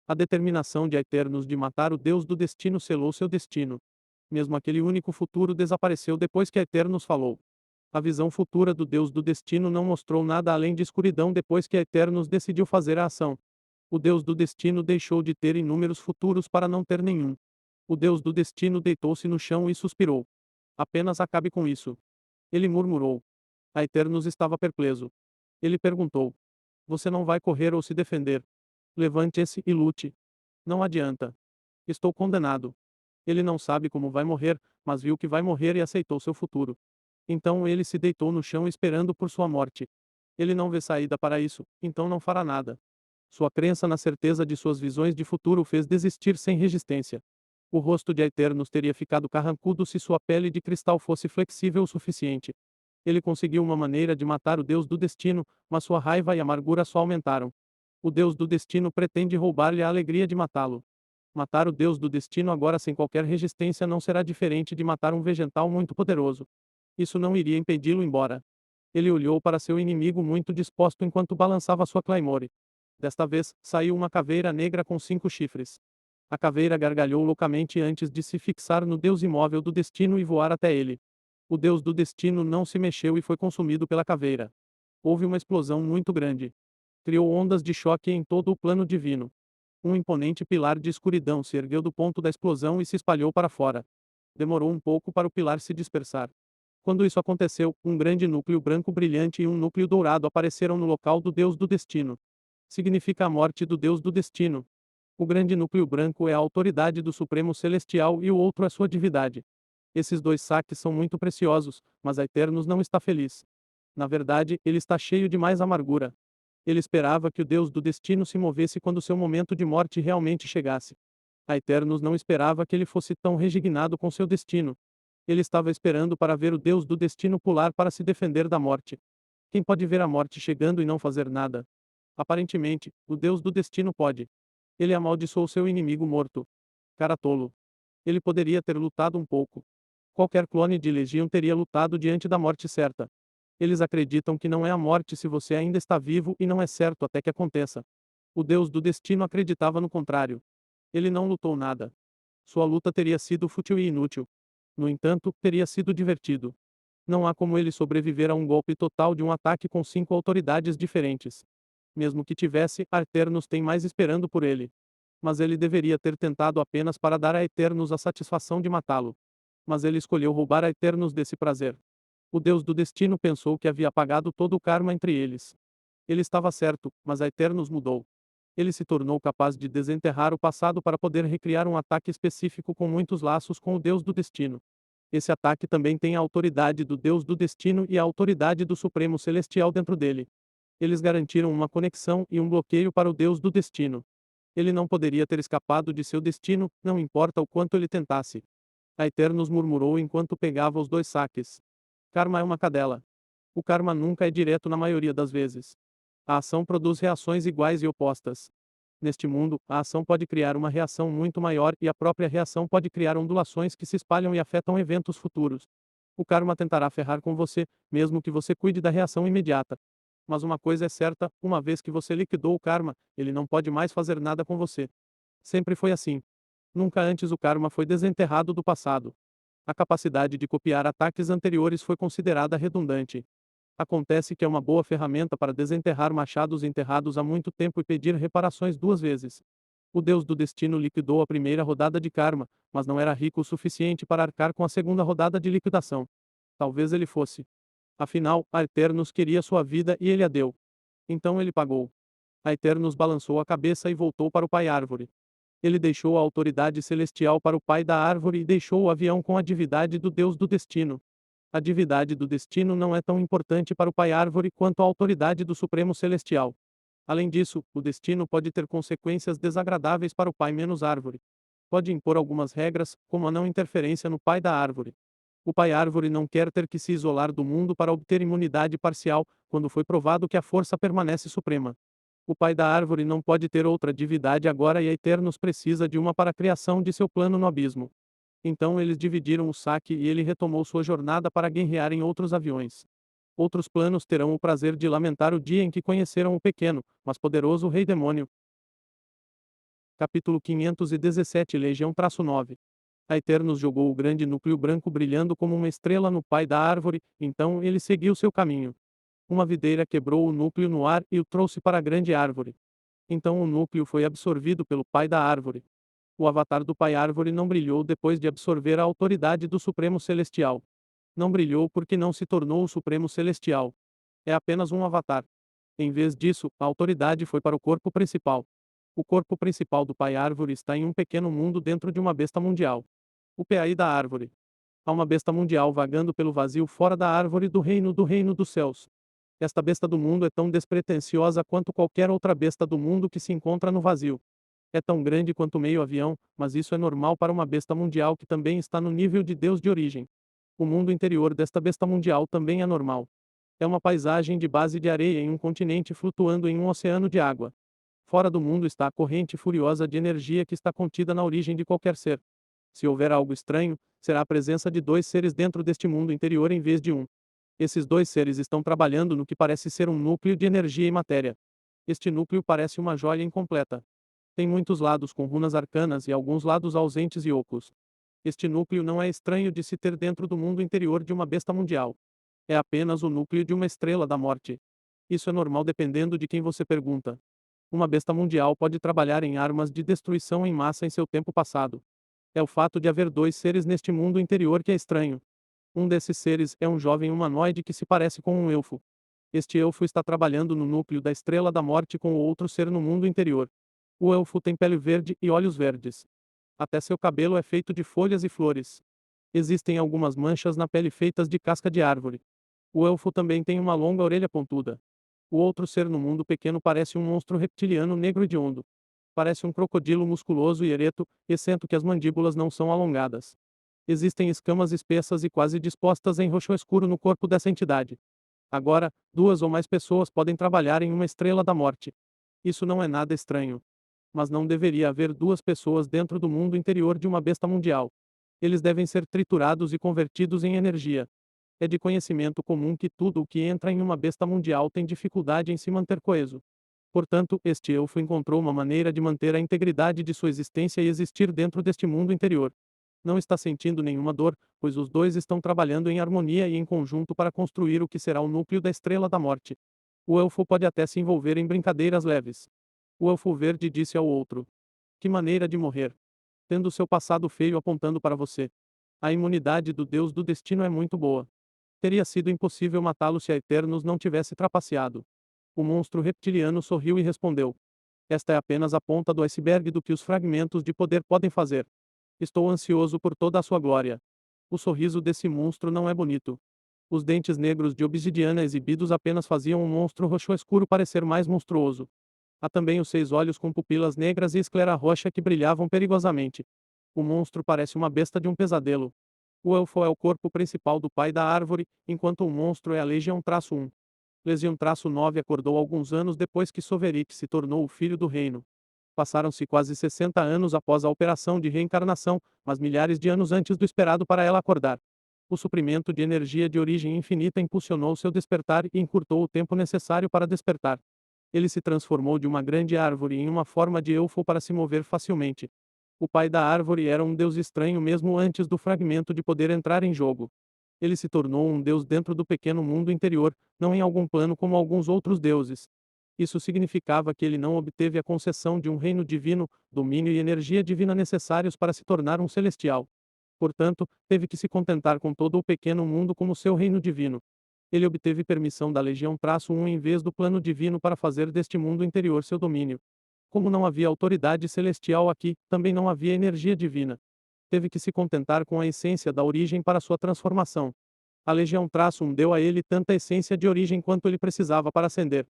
A determinação de Eternos de matar o Deus do destino selou seu destino. Mesmo aquele único futuro desapareceu depois que Eternos falou. A visão futura do Deus do destino não mostrou nada além de escuridão depois que Eternos decidiu fazer a ação. O Deus do destino deixou de ter inúmeros futuros para não ter nenhum. O Deus do destino deitou-se no chão e suspirou. Apenas acabe com isso. Ele murmurou. A Eternos estava perpleso. Ele perguntou: Você não vai correr ou se defender? Levante-se e lute. Não adianta. Estou condenado. Ele não sabe como vai morrer, mas viu que vai morrer e aceitou seu futuro. Então ele se deitou no chão esperando por sua morte. Ele não vê saída para isso, então não fará nada. Sua crença na certeza de suas visões de futuro o fez desistir sem resistência. O rosto de Eternos teria ficado carrancudo se sua pele de cristal fosse flexível o suficiente. Ele conseguiu uma maneira de matar o Deus do destino, mas sua raiva e amargura só aumentaram. O Deus do destino pretende roubar-lhe a alegria de matá-lo. Matar o Deus do destino agora sem qualquer resistência não será diferente de matar um vegetal muito poderoso. Isso não iria impedi-lo embora. Ele olhou para seu inimigo muito disposto enquanto balançava sua claymore. Desta vez, saiu uma caveira negra com 5 chifres. A caveira gargalhou loucamente antes de se fixar no Deus imóvel do destino e voar até ele. O Deus do destino não se mexeu e foi consumido pela caveira. Houve uma explosão muito grande. Criou ondas de choque em todo o plano divino. Um imponente pilar de escuridão se ergueu do ponto da explosão e se espalhou para fora. Demorou um pouco para o pilar se dispersar. Quando isso aconteceu, um grande núcleo branco brilhante e um núcleo dourado apareceram no local do Deus do destino. Significa a morte do Deus do destino. O grande núcleo branco é a autoridade do Supremo Celestial e o outro é sua divindade. Esses dois saques são muito preciosos, mas a Eternos não está feliz. Na verdade, ele está cheio de mais amargura. Ele esperava que o Deus do destino se movesse quando seu momento de morte realmente chegasse. A Eternos não esperava que ele fosse tão resignado com seu destino. Ele estava esperando para ver o Deus do destino pular para se defender da morte. Quem pode ver a morte chegando e não fazer nada? Aparentemente, o Deus do destino pode. Ele amaldiçoou seu inimigo morto. Cara tolo. Ele poderia ter lutado um pouco. Qualquer clone de Legião teria lutado diante da morte certa. Eles acreditam que não é a morte se você ainda está vivo e não é certo até que aconteça. O Deus do destino acreditava no contrário. Ele não lutou nada. Sua luta teria sido fútil e inútil. No entanto, teria sido divertido. Não há como ele sobreviver a um golpe total de um ataque com 5 autoridades diferentes. Mesmo que tivesse, Eternos tem mais esperando por ele. Mas ele deveria ter tentado apenas para dar a Eternos a satisfação de matá-lo. Mas ele escolheu roubar a Eternos desse prazer. O Deus do destino pensou que havia apagado todo o karma entre eles. Ele estava certo, mas a Eternos mudou. Ele se tornou capaz de desenterrar o passado para poder recriar um ataque específico com muitos laços com o Deus do destino. Esse ataque também tem a autoridade do Deus do destino e a autoridade do Supremo Celestial dentro dele. Eles garantiram uma conexão e um bloqueio para o Deus do destino. Ele não poderia ter escapado de seu destino, não importa o quanto ele tentasse. A Eternos murmurou enquanto pegava os dois saques. Karma é uma cadela. O karma nunca é direto na maioria das vezes. A ação produz reações iguais e opostas. Neste mundo, a ação pode criar uma reação muito maior e a própria reação pode criar ondulações que se espalham e afetam eventos futuros. O karma tentará ferrar com você, mesmo que você cuide da reação imediata. Mas uma coisa é certa, uma vez que você liquidou o karma, ele não pode mais fazer nada com você. Sempre foi assim. Nunca antes o karma foi desenterrado do passado. A capacidade de copiar ataques anteriores foi considerada redundante. Acontece que é uma boa ferramenta para desenterrar machados enterrados há muito tempo e pedir reparações duas vezes. O Deus do Destino liquidou a primeira rodada de karma, mas não era rico o suficiente para arcar com a segunda rodada de liquidação. Talvez ele fosse. Afinal, a Eternos queria sua vida e ele a deu. Então ele pagou. A Eternos balançou a cabeça e voltou para o Pai Árvore. Ele deixou a autoridade celestial para o Pai da Árvore e deixou o avião com a divindade do Deus do Destino. A divindade do destino não é tão importante para o Pai Árvore quanto a autoridade do Supremo Celestial. Além disso, o destino pode ter consequências desagradáveis para o Pai menos Árvore. Pode impor algumas regras, como a não interferência no Pai da Árvore. O Pai Árvore não quer ter que se isolar do mundo para obter imunidade parcial, quando foi provado que a força permanece suprema. O Pai da Árvore não pode ter outra divindade agora e a Eternos precisa de uma para a criação de seu plano no abismo. Então eles dividiram o saque e ele retomou sua jornada para guerrear em outros aviões. Outros planos terão o prazer de lamentar o dia em que conheceram o pequeno, mas poderoso Rei Demônio. Capítulo 517 Legião-9. A Eternos jogou o grande núcleo branco brilhando como uma estrela no pai da árvore, então ele seguiu seu caminho. Uma videira quebrou o núcleo no ar e o trouxe para a grande árvore. Então o núcleo foi absorvido pelo pai da árvore. O avatar do Pai Árvore não brilhou depois de absorver a autoridade do Supremo Celestial. Não brilhou porque não se tornou o Supremo Celestial. É apenas um avatar. Em vez disso, a autoridade foi para o corpo principal. O corpo principal do Pai Árvore está em um pequeno mundo dentro de uma besta mundial. O PAI da árvore. Há uma besta mundial vagando pelo vazio fora da árvore do reino dos céus. Esta besta do mundo é tão despretensiosa quanto qualquer outra besta do mundo que se encontra no vazio. É tão grande quanto meio avião, mas isso é normal para uma besta mundial que também está no nível de Deus de origem. O mundo interior desta besta mundial também é normal. É uma paisagem de base de areia em um continente flutuando em um oceano de água. Fora do mundo está a corrente furiosa de energia que está contida na origem de qualquer ser. Se houver algo estranho, será a presença de dois seres dentro deste mundo interior em vez de um. Esses dois seres estão trabalhando no que parece ser um núcleo de energia e matéria. Este núcleo parece uma joia incompleta. Tem muitos lados com runas arcanas e alguns lados ausentes e ocos. Este núcleo não é estranho de se ter dentro do mundo interior de uma besta mundial. É apenas o núcleo de uma estrela da morte. Isso é normal dependendo de quem você pergunta. Uma besta mundial pode trabalhar em armas de destruição em massa em seu tempo passado. É o fato de haver dois seres neste mundo interior que é estranho. Um desses seres é um jovem humanoide que se parece com um elfo. Este elfo está trabalhando no núcleo da estrela da morte com o outro ser no mundo interior. O elfo tem pele verde e olhos verdes. Até seu cabelo é feito de folhas e flores. Existem algumas manchas na pele feitas de casca de árvore. O elfo também tem uma longa orelha pontuda. O outro ser no mundo pequeno parece um monstro reptiliano negro hediondo. Parece um crocodilo musculoso e ereto, exceto que as mandíbulas não são alongadas. Existem escamas espessas e quase dispostas em roxo escuro no corpo dessa entidade. Agora, duas ou mais pessoas podem trabalhar em uma estrela da morte. Isso não é nada estranho. Mas não deveria haver duas pessoas dentro do mundo interior de uma besta mundial. Eles devem ser triturados e convertidos em energia. É de conhecimento comum que tudo o que entra em uma besta mundial tem dificuldade em se manter coeso. Portanto, este elfo encontrou uma maneira de manter a integridade de sua existência e existir dentro deste mundo interior. Não está sentindo nenhuma dor, pois os dois estão trabalhando em harmonia e em conjunto para construir o que será o núcleo da Estrela da Morte. O elfo pode até se envolver em brincadeiras leves. O elfo verde disse ao outro: que maneira de morrer! Tendo seu passado feio apontando para você. A imunidade do Deus do destino é muito boa. Teria sido impossível matá-lo se a Eternos não tivesse trapaceado. O monstro reptiliano sorriu e respondeu: esta é apenas a ponta do iceberg do que os fragmentos de poder podem fazer. Estou ansioso por toda a sua glória. O sorriso desse monstro não é bonito. Os dentes negros de obsidiana exibidos apenas faziam um monstro roxo escuro parecer mais monstruoso. Há também os 6 olhos com pupilas negras e esclera roxa que brilhavam perigosamente. O monstro parece uma besta de um pesadelo. O elfo é o corpo principal do pai da árvore, enquanto o monstro é a Legião-1. Legião-9 acordou alguns anos depois que Soverit se tornou o filho do reino. Passaram-se quase 60 anos após a operação de reencarnação, mas milhares de anos antes do esperado para ela acordar. O suprimento de energia de origem infinita impulsionou seu despertar e encurtou o tempo necessário para despertar. Ele se transformou de uma grande árvore em uma forma de elfo para se mover facilmente. O pai da árvore era um deus estranho mesmo antes do fragmento de poder entrar em jogo. Ele se tornou um deus dentro do pequeno mundo interior, não em algum plano como alguns outros deuses. Isso significava que ele não obteve a concessão de um reino divino, domínio e energia divina necessários para se tornar um celestial. Portanto, teve que se contentar com todo o pequeno mundo como seu reino divino. Ele obteve permissão da Legião-1 em vez do plano divino para fazer deste mundo interior seu domínio. Como não havia autoridade celestial aqui, também não havia energia divina. Teve que se contentar com a essência da origem para sua transformação. A Legião-1 deu a ele tanta essência de origem quanto ele precisava para ascender.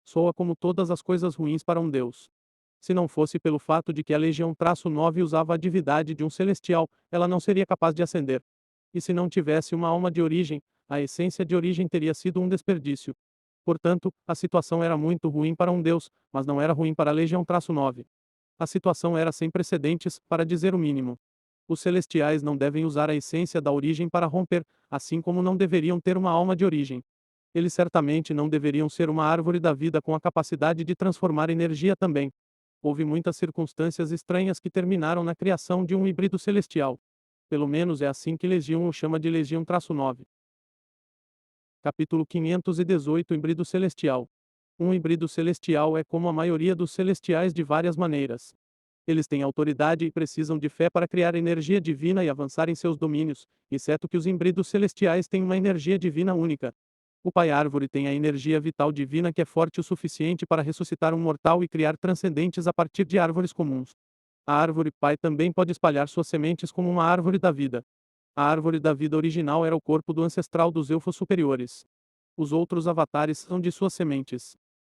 Soa como todas as coisas ruins para um deus. Se não fosse pelo fato de que a Legião-9 usava a divindade de um celestial, ela não seria capaz de ascender. E se não tivesse uma alma de origem, a essência de origem teria sido um desperdício. Portanto, a situação era muito ruim para um deus, mas não era ruim para a Legião-9. A situação era sem precedentes, para dizer o mínimo. Os celestiais não devem usar a essência da origem para romper, assim como não deveriam ter uma alma de origem. Eles certamente não deveriam ser uma árvore da vida com a capacidade de transformar energia também. Houve muitas circunstâncias estranhas que terminaram na criação de um híbrido celestial. Pelo menos é assim que Legião o chama de Legião-9. Capítulo 518 Híbrido Celestial. Um híbrido celestial é como a maioria dos celestiais de várias maneiras. Eles têm autoridade e precisam de fé para criar energia divina e avançar em seus domínios, exceto que os híbridos celestiais têm uma energia divina única. O Pai Árvore tem a energia vital divina que é forte o suficiente para ressuscitar um mortal e criar transcendentes a partir de árvores comuns. A Árvore Pai também pode espalhar suas sementes como uma árvore da vida. A árvore da vida original era o corpo do ancestral dos elfos superiores. Os outros avatares são de suas sementes.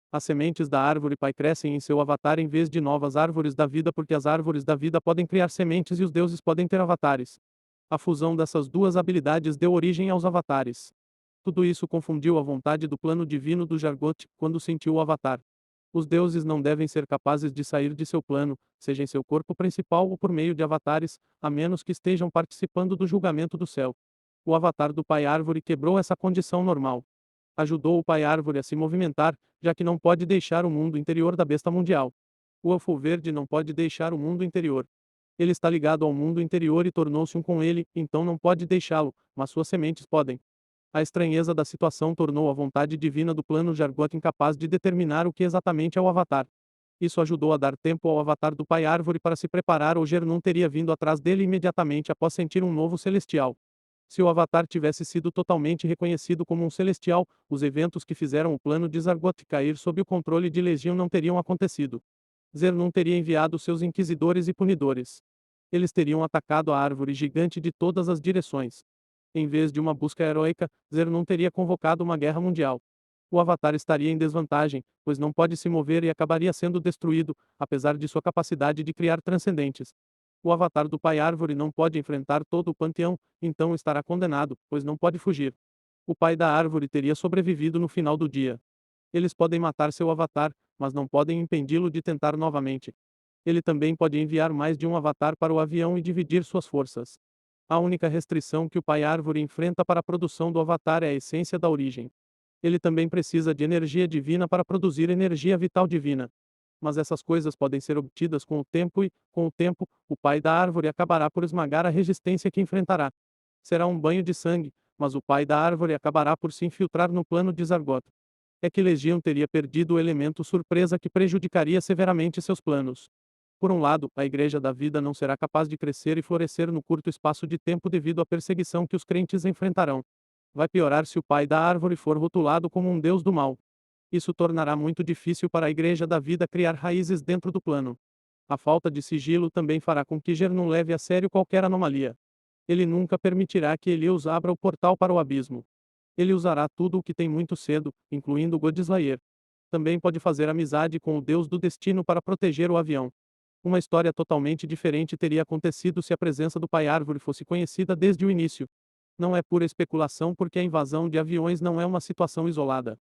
As sementes da árvore pai crescem em seu avatar em vez de novas árvores da vida porque as árvores da vida podem criar sementes e os deuses podem ter avatares. A fusão dessas duas habilidades deu origem aos avatares. Tudo isso confundiu a vontade do plano divino do Jargot quando sentiu o avatar. Os deuses não devem ser capazes de sair de seu plano, seja em seu corpo principal ou por meio de avatares, a menos que estejam participando do julgamento do céu. O avatar do Pai Árvore quebrou essa condição normal. Ajudou o Pai Árvore a se movimentar, já que não pode deixar o mundo interior da besta mundial. O elfo verde não pode deixar o mundo interior. Ele está ligado ao mundo interior e tornou-se um com ele, então não pode deixá-lo, mas suas sementes podem. A estranheza da situação tornou a vontade divina do plano Jargot incapaz de determinar o que exatamente é o avatar. Isso ajudou a dar tempo ao avatar do Pai Árvore para se preparar ou Gernum teria vindo atrás dele imediatamente após sentir um novo celestial. Se o avatar tivesse sido totalmente reconhecido como um celestial, os eventos que fizeram o plano de Zargot cair sob o controle de Legião não teriam acontecido. Zernum teria enviado seus inquisidores e punidores. Eles teriam atacado a árvore gigante de todas as direções. Em vez de uma busca heróica, Zernum teria convocado uma guerra mundial. O Avatar estaria em desvantagem, pois não pode se mover e acabaria sendo destruído, apesar de sua capacidade de criar transcendentes. O Avatar do Pai Árvore não pode enfrentar todo o panteão, então estará condenado, pois não pode fugir. O Pai da Árvore teria sobrevivido no final do dia. Eles podem matar seu Avatar, mas não podem impedi-lo de tentar novamente. Ele também pode enviar mais de um Avatar para o avião e dividir suas forças. A única restrição que o Pai Árvore enfrenta para a produção do Avatar é a essência da origem. Ele também precisa de energia divina para produzir energia vital divina. Mas essas coisas podem ser obtidas com o tempo e, com o tempo, o Pai da Árvore acabará por esmagar a resistência que enfrentará. Será um banho de sangue, mas o Pai da Árvore acabará por se infiltrar no plano de Zargot. É que Legião teria perdido o elemento surpresa que prejudicaria severamente seus planos. Por um lado, a Igreja da Vida não será capaz de crescer e florescer no curto espaço de tempo devido à perseguição que os crentes enfrentarão. Vai piorar se o Pai da Árvore for rotulado como um Deus do mal. Isso tornará muito difícil para a Igreja da Vida criar raízes dentro do plano. A falta de sigilo também fará com que Ger não leve a sério qualquer anomalia. Ele nunca permitirá que Helios abra o portal para o abismo. Ele usará tudo o que tem muito cedo, incluindo Godslayer. Também pode fazer amizade com o Deus do Destino para proteger o avião. Uma história totalmente diferente teria acontecido se a presença do Pai Árvore fosse conhecida desde o início. Não é pura especulação porque a invasão de aviões não é uma situação isolada.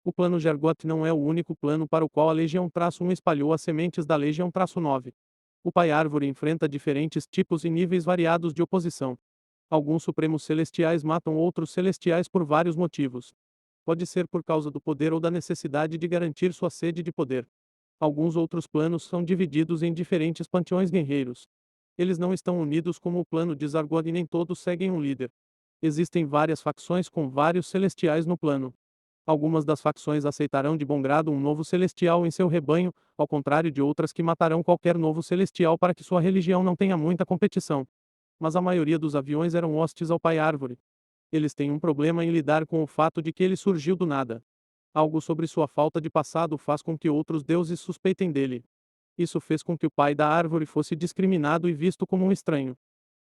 O plano Gergot não é o único plano para o qual a Legião-1 espalhou as sementes da Legião-9. O Pai Árvore enfrenta diferentes tipos e níveis variados de oposição. Alguns Supremos Celestiais matam outros Celestiais por vários motivos. Pode ser por causa do poder ou da necessidade de garantir sua sede de poder. Alguns outros planos são divididos em diferentes panteões guerreiros. Eles não estão unidos como o plano de Zargod e nem todos seguem um líder. Existem várias facções com vários celestiais no plano. Algumas das facções aceitarão de bom grado um novo celestial em seu rebanho, ao contrário de outras que matarão qualquer novo celestial para que sua religião não tenha muita competição. Mas a maioria dos aviões eram hostis ao Pai Árvore. Eles têm um problema em lidar com o fato de que ele surgiu do nada. Algo sobre sua falta de passado faz com que outros deuses suspeitem dele. Isso fez com que o pai da árvore fosse discriminado e visto como um estranho.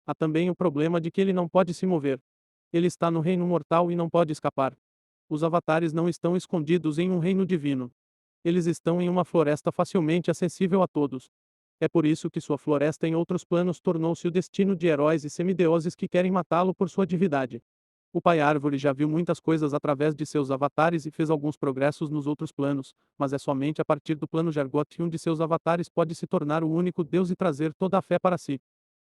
Há também o problema de que ele não pode se mover. Ele está no reino mortal e não pode escapar. Os avatares não estão escondidos em um reino divino. Eles estão em uma floresta facilmente acessível a todos. É por isso que sua floresta em outros planos tornou-se o destino de heróis e semideuses que querem matá-lo por sua divindade. O Pai Árvore já viu muitas coisas através de seus avatares e fez alguns progressos nos outros planos, mas é somente a partir do plano Gergot que um de seus avatares pode se tornar o único Deus e trazer toda a fé para si.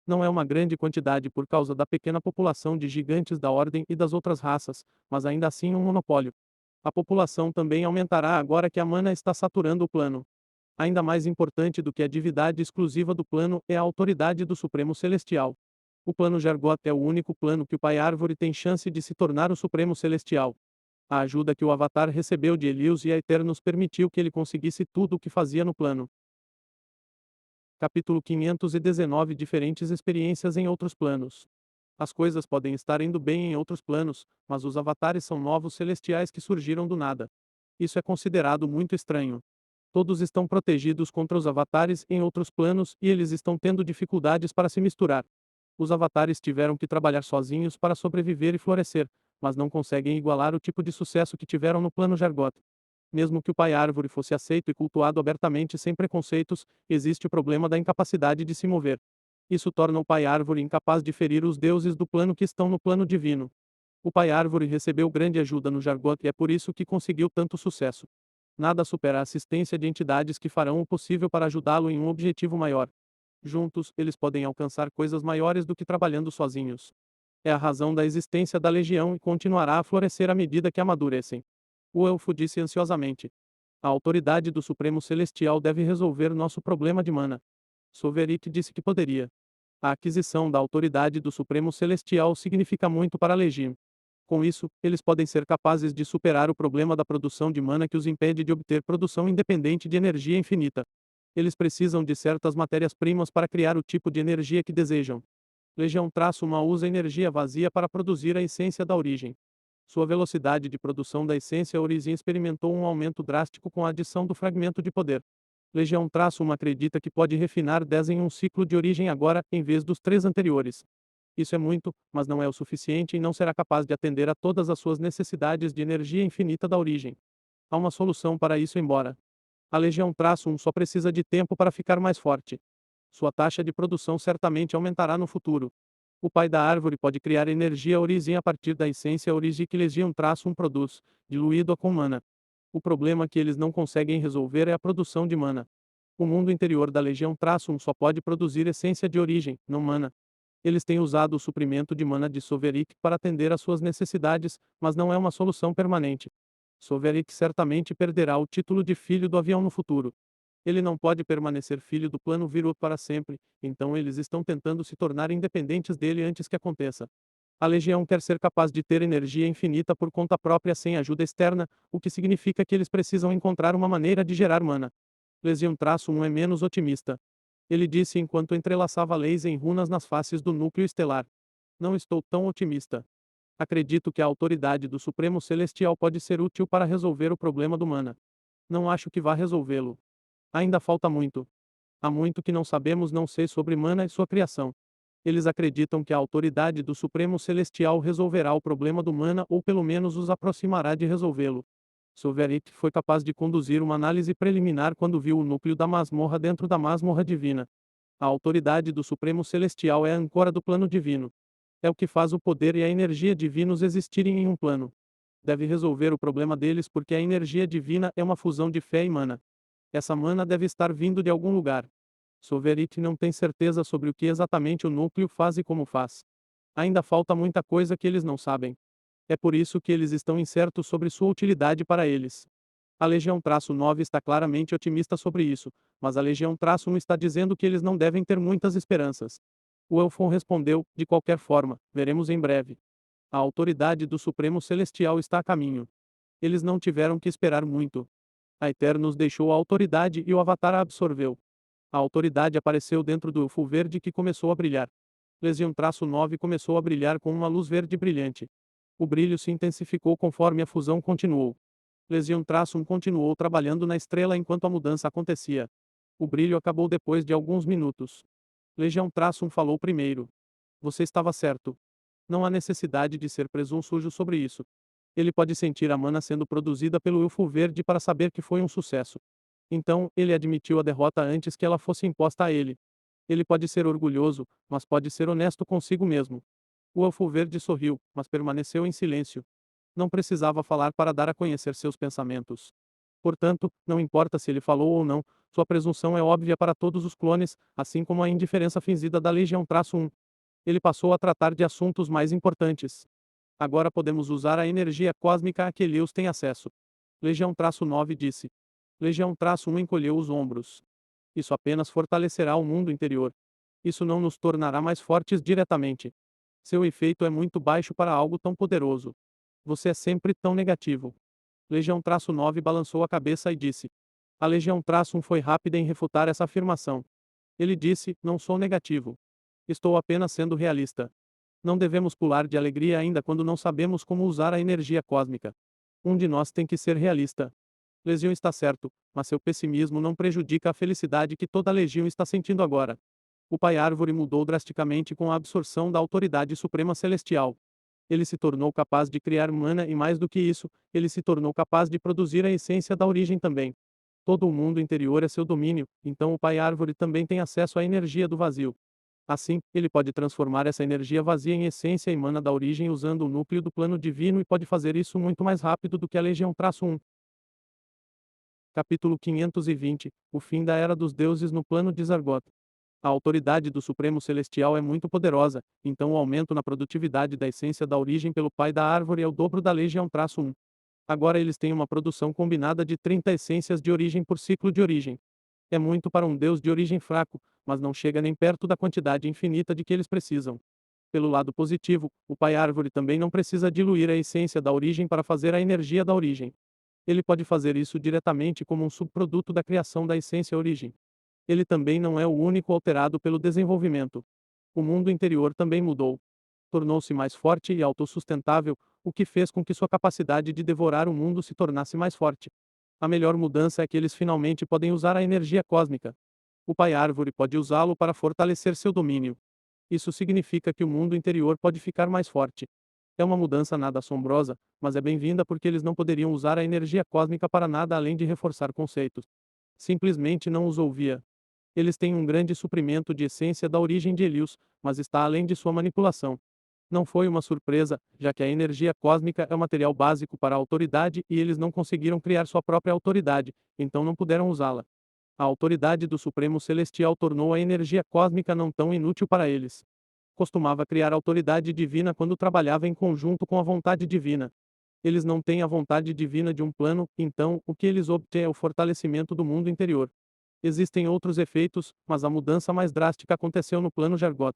Não é uma grande quantidade por causa da pequena população de gigantes da Ordem e das outras raças, mas ainda assim um monopólio. A população também aumentará agora que a mana está saturando o plano. Ainda mais importante do que a divindade exclusiva do plano é a autoridade do Supremo Celestial. O plano Gergot é o único plano que o Pai Árvore tem chance de se tornar o Supremo Celestial. A ajuda que o Avatar recebeu de Helios e a Eternos permitiu que ele conseguisse tudo o que fazia no plano. Capítulo 519 Diferentes experiências em outros planos. As coisas podem estar indo bem em outros planos, mas os avatares são novos celestiais que surgiram do nada. Isso é considerado muito estranho. Todos estão protegidos contra os avatares em outros planos e eles estão tendo dificuldades para se misturar. Os avatares tiveram que trabalhar sozinhos para sobreviver e florescer, mas não conseguem igualar o tipo de sucesso que tiveram no plano Gergot. Mesmo que o Pai Árvore fosse aceito e cultuado abertamente sem preconceitos, existe o problema da incapacidade de se mover. Isso torna o Pai Árvore incapaz de ferir os deuses do plano que estão no plano divino. O Pai Árvore recebeu grande ajuda no Gergot e é por isso que conseguiu tanto sucesso. Nada supera a assistência de entidades que farão o possível para ajudá-lo em um objetivo maior. Juntos, eles podem alcançar coisas maiores do que trabalhando sozinhos. É a razão da existência da Legião e continuará a florescer à medida que amadurecem. O Elfo disse ansiosamente. A autoridade do Supremo Celestial deve resolver nosso problema de mana. Soverit disse que poderia. A aquisição da autoridade do Supremo Celestial significa muito para a Legião. Com isso, eles podem ser capazes de superar o problema da produção de mana que os impede de obter produção independente de energia infinita. Eles precisam de certas matérias-primas para criar o tipo de energia que desejam. Legião-1 usa energia vazia para produzir a essência da origem. Sua velocidade de produção da essência origem experimentou um aumento drástico com a adição do fragmento de poder. Legião-1 acredita que pode refinar 10 em um ciclo de origem agora, em vez dos 3 anteriores. Isso é muito, mas não é o suficiente e não será capaz de atender a todas as suas necessidades de energia infinita da origem. Há uma solução para isso embora. A Legião-1 só precisa de tempo para ficar mais forte. Sua taxa de produção certamente aumentará no futuro. O pai da árvore pode criar energia origem a partir da essência origem que Legião-1 produz, diluído com mana. O problema que eles não conseguem resolver é a produção de mana. O mundo interior da Legião-1 só pode produzir essência de origem, não mana. Eles têm usado o suprimento de mana de Soverik para atender às suas necessidades, mas não é uma solução permanente. Soverik certamente perderá o título de filho do avião no futuro. Ele não pode permanecer filho do plano Virut para sempre, então eles estão tentando se tornar independentes dele antes que aconteça. A Legião quer ser capaz de ter energia infinita por conta própria sem ajuda externa, o que significa que eles precisam encontrar uma maneira de gerar mana. Legião-1 é menos otimista. Ele disse enquanto entrelaçava leis em runas nas faces do núcleo estelar. Não estou tão otimista. Acredito que a autoridade do Supremo Celestial pode ser útil para resolver o problema do mana. Não acho que vá resolvê-lo. Ainda falta muito. Há muito que não sabemos não sei sobre mana e sua criação. Eles acreditam que a autoridade do Supremo Celestial resolverá o problema do Mana ou pelo menos os aproximará de resolvê-lo. Silverit foi capaz de conduzir uma análise preliminar quando viu o núcleo da masmorra dentro da masmorra divina. A autoridade do Supremo Celestial é a âncora do plano divino. É o que faz o poder e a energia divinos existirem em um plano. Deve resolver o problema deles porque a energia divina é uma fusão de fé e mana. Essa mana deve estar vindo de algum lugar. Silverit não tem certeza sobre o que exatamente o núcleo faz e como faz. Ainda falta muita coisa que eles não sabem. É por isso que eles estão incertos sobre sua utilidade para eles. A Legião-9 está claramente otimista sobre isso, mas a Legião-1 está dizendo que eles não devem ter muitas esperanças. O Elfon respondeu, de qualquer forma, veremos em breve. A autoridade do Supremo Celestial está a caminho. Eles não tiveram que esperar muito. A Eternos deixou a autoridade e o Avatar a absorveu. A autoridade apareceu dentro do Elfo Verde que começou a brilhar. Legião-9 começou a brilhar com uma luz verde brilhante. O brilho se intensificou conforme a fusão continuou. Legião-1 continuou trabalhando na estrela enquanto a mudança acontecia. O brilho acabou depois de alguns minutos. Legião-1 falou primeiro. Você estava certo. Não há necessidade de ser presunçoso sobre isso. Ele pode sentir a mana sendo produzida pelo Elfo Verde para saber que foi um sucesso. Então, ele admitiu a derrota antes que ela fosse imposta a ele. Ele pode ser orgulhoso, mas pode ser honesto consigo mesmo. O Elfo Verde sorriu, mas permaneceu em silêncio. Não precisava falar para dar a conhecer seus pensamentos. Portanto, não importa se ele falou ou não, sua presunção é óbvia para todos os clones, assim como a indiferença fingida da Legião-1. Ele passou a tratar de assuntos mais importantes. Agora podemos usar a energia cósmica a que Elios tem acesso. Legião-9 disse. Legião-1 encolheu os ombros. Isso apenas fortalecerá o mundo interior. Isso não nos tornará mais fortes diretamente. Seu efeito é muito baixo para algo tão poderoso. Você é sempre tão negativo. Legião-9 balançou a cabeça e disse. A Legião-1 foi rápida em refutar essa afirmação. Ele disse, não sou negativo. Estou apenas sendo realista. Não devemos pular de alegria ainda quando não sabemos como usar a energia cósmica. Um de nós tem que ser realista. Legião está certo, mas seu pessimismo não prejudica a felicidade que toda a Legião está sentindo agora. O Pai Árvore mudou drasticamente com a absorção da autoridade suprema celestial. Ele se tornou capaz de criar mana e mais do que isso, ele se tornou capaz de produzir a essência da origem também. Todo o mundo interior é seu domínio, então o Pai Árvore também tem acesso à energia do vazio. Assim, ele pode transformar essa energia vazia em essência e mana da origem usando o núcleo do plano divino e pode fazer isso muito mais rápido do que a Legião-1. Capítulo 520 O fim da Era dos Deuses no plano de Zargot. A autoridade do Supremo Celestial é muito poderosa, então o aumento na produtividade da essência da origem pelo Pai da Árvore é o dobro da Legião-1. Agora eles têm uma produção combinada de 30 essências de origem por ciclo de origem. É muito para um deus de origem fraco, mas não chega nem perto da quantidade infinita de que eles precisam. Pelo lado positivo, o Pai Árvore também não precisa diluir a essência da origem para fazer a energia da origem. Ele pode fazer isso diretamente como um subproduto da criação da essência origem. Ele também não é o único alterado pelo desenvolvimento. O mundo interior também mudou. Tornou-se mais forte e autossustentável, o que fez com que sua capacidade de devorar o mundo se tornasse mais forte. A melhor mudança é que eles finalmente podem usar a energia cósmica. O Pai Árvore pode usá-lo para fortalecer seu domínio. Isso significa que o mundo interior pode ficar mais forte. É uma mudança nada assombrosa, mas é bem-vinda porque eles não poderiam usar a energia cósmica para nada além de reforçar conceitos. Simplesmente não os ouvia. Eles têm um grande suprimento de essência da origem de Helios, mas está além de sua manipulação. Não foi uma surpresa, já que a energia cósmica é o material básico para a autoridade e eles não conseguiram criar sua própria autoridade, então não puderam usá-la. A autoridade do Supremo Celestial tornou a energia cósmica não tão inútil para eles. Costumava criar autoridade divina quando trabalhava em conjunto com a vontade divina. Eles não têm a vontade divina de um plano, então, o que eles obtêm é o fortalecimento do mundo interior. Existem outros efeitos, mas a mudança mais drástica aconteceu no plano Jargot.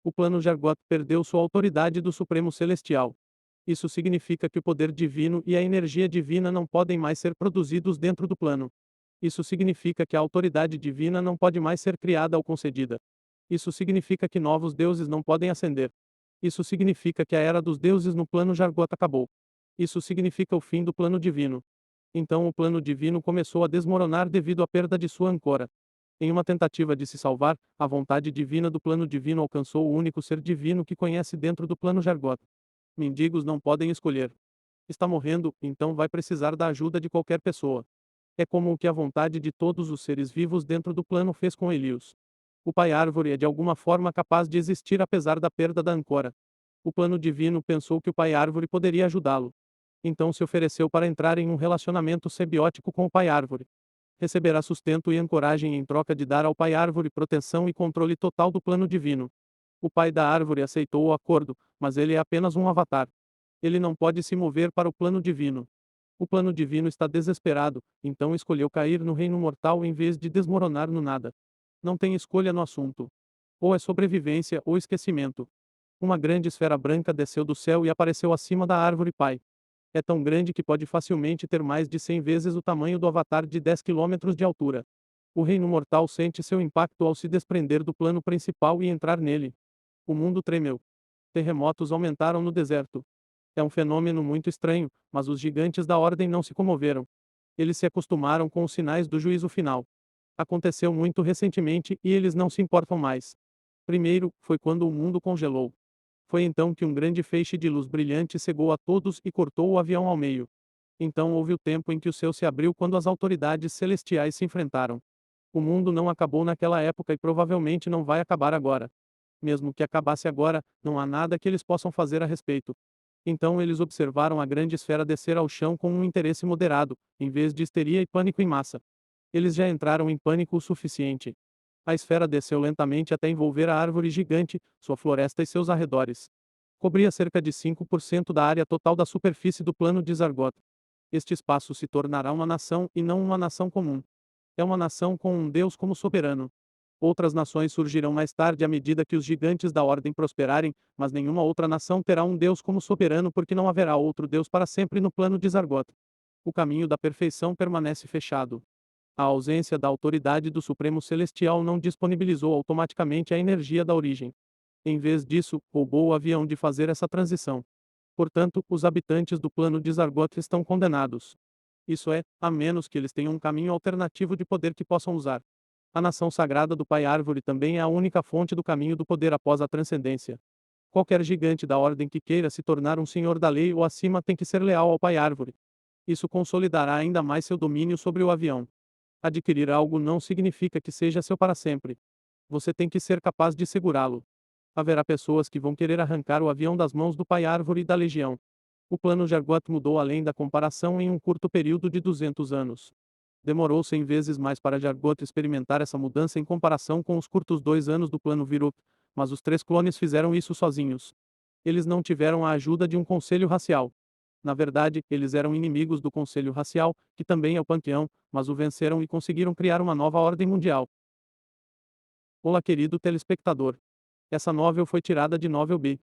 O plano Jargot perdeu sua autoridade do Supremo Celestial. Isso significa que o poder divino e a energia divina não podem mais ser produzidos dentro do plano. Isso significa que a autoridade divina não pode mais ser criada ou concedida. Isso significa que novos deuses não podem ascender. Isso significa que a era dos deuses no plano Jargot acabou. Isso significa o fim do plano divino. Então o plano divino começou a desmoronar devido à perda de sua âncora. Em uma tentativa de se salvar, a vontade divina do plano divino alcançou o único ser divino que conhece dentro do plano Jargot. Mendigos não podem escolher. Está morrendo, então vai precisar da ajuda de qualquer pessoa. É como o que a vontade de todos os seres vivos dentro do plano fez com Elios. O Pai Árvore é de alguma forma capaz de existir apesar da perda da âncora. O plano divino pensou que o Pai Árvore poderia ajudá-lo. Então se ofereceu para entrar em um relacionamento simbiótico com o Pai Árvore. Receberá sustento e ancoragem em troca de dar ao Pai Árvore proteção e controle total do plano divino. O Pai da Árvore aceitou o acordo, mas ele é apenas um avatar. Ele não pode se mover para o plano divino. O plano divino está desesperado, então escolheu cair no reino mortal em vez de desmoronar no nada. Não tem escolha no assunto. Ou é sobrevivência ou esquecimento. Uma grande esfera branca desceu do céu e apareceu acima da árvore pai. É tão grande que pode facilmente ter mais de 100 vezes o tamanho do avatar de 10 quilômetros de altura. O reino mortal sente seu impacto ao se desprender do plano principal e entrar nele. O mundo tremeu. Terremotos aumentaram no deserto. É um fenômeno muito estranho, mas os gigantes da ordem não se comoveram. Eles se acostumaram com os sinais do juízo final. Aconteceu muito recentemente e eles não se importam mais. Primeiro, foi quando o mundo congelou. Foi então que um grande feixe de luz brilhante cegou a todos e cortou o avião ao meio. Então houve o tempo em que o céu se abriu quando as autoridades celestiais se enfrentaram. O mundo não acabou naquela época e provavelmente não vai acabar agora. Mesmo que acabasse agora, não há nada que eles possam fazer a respeito. Então eles observaram a grande esfera descer ao chão com um interesse moderado, em vez de histeria e pânico em massa. Eles já entraram em pânico o suficiente. A esfera desceu lentamente até envolver a árvore gigante, sua floresta e seus arredores. Cobria cerca de 5% da área total da superfície do plano de Zargot. Este espaço se tornará uma nação e não uma nação comum. É uma nação com um Deus como soberano. Outras nações surgirão mais tarde à medida que os gigantes da ordem prosperarem, mas nenhuma outra nação terá um Deus como soberano porque não haverá outro Deus para sempre no plano de Zargot. O caminho da perfeição permanece fechado. A ausência da autoridade do Supremo Celestial não disponibilizou automaticamente a energia da origem. Em vez disso, roubou o avião de fazer essa transição. Portanto, os habitantes do plano de Zargot estão condenados. Isso é, a menos que eles tenham um caminho alternativo de poder que possam usar. A nação sagrada do Pai Árvore também é a única fonte do caminho do poder após a transcendência. Qualquer gigante da ordem que queira se tornar um senhor da lei ou acima tem que ser leal ao Pai Árvore. Isso consolidará ainda mais seu domínio sobre o avião. Adquirir algo não significa que seja seu para sempre. Você tem que ser capaz de segurá-lo. Haverá pessoas que vão querer arrancar o avião das mãos do Pai Árvore e da Legião. O plano Jargot mudou além da comparação em um curto período de 200 anos. Demorou 100 vezes mais para Jargot experimentar essa mudança em comparação com os curtos 2 anos do plano Virup, mas os 3 clones fizeram isso sozinhos. Eles não tiveram a ajuda de um conselho racial. Na verdade, eles eram inimigos do conselho racial, que também é o panteão, mas o venceram e conseguiram criar uma nova ordem mundial. Olá, querido telespectador. Essa novel foi tirada de Novel B.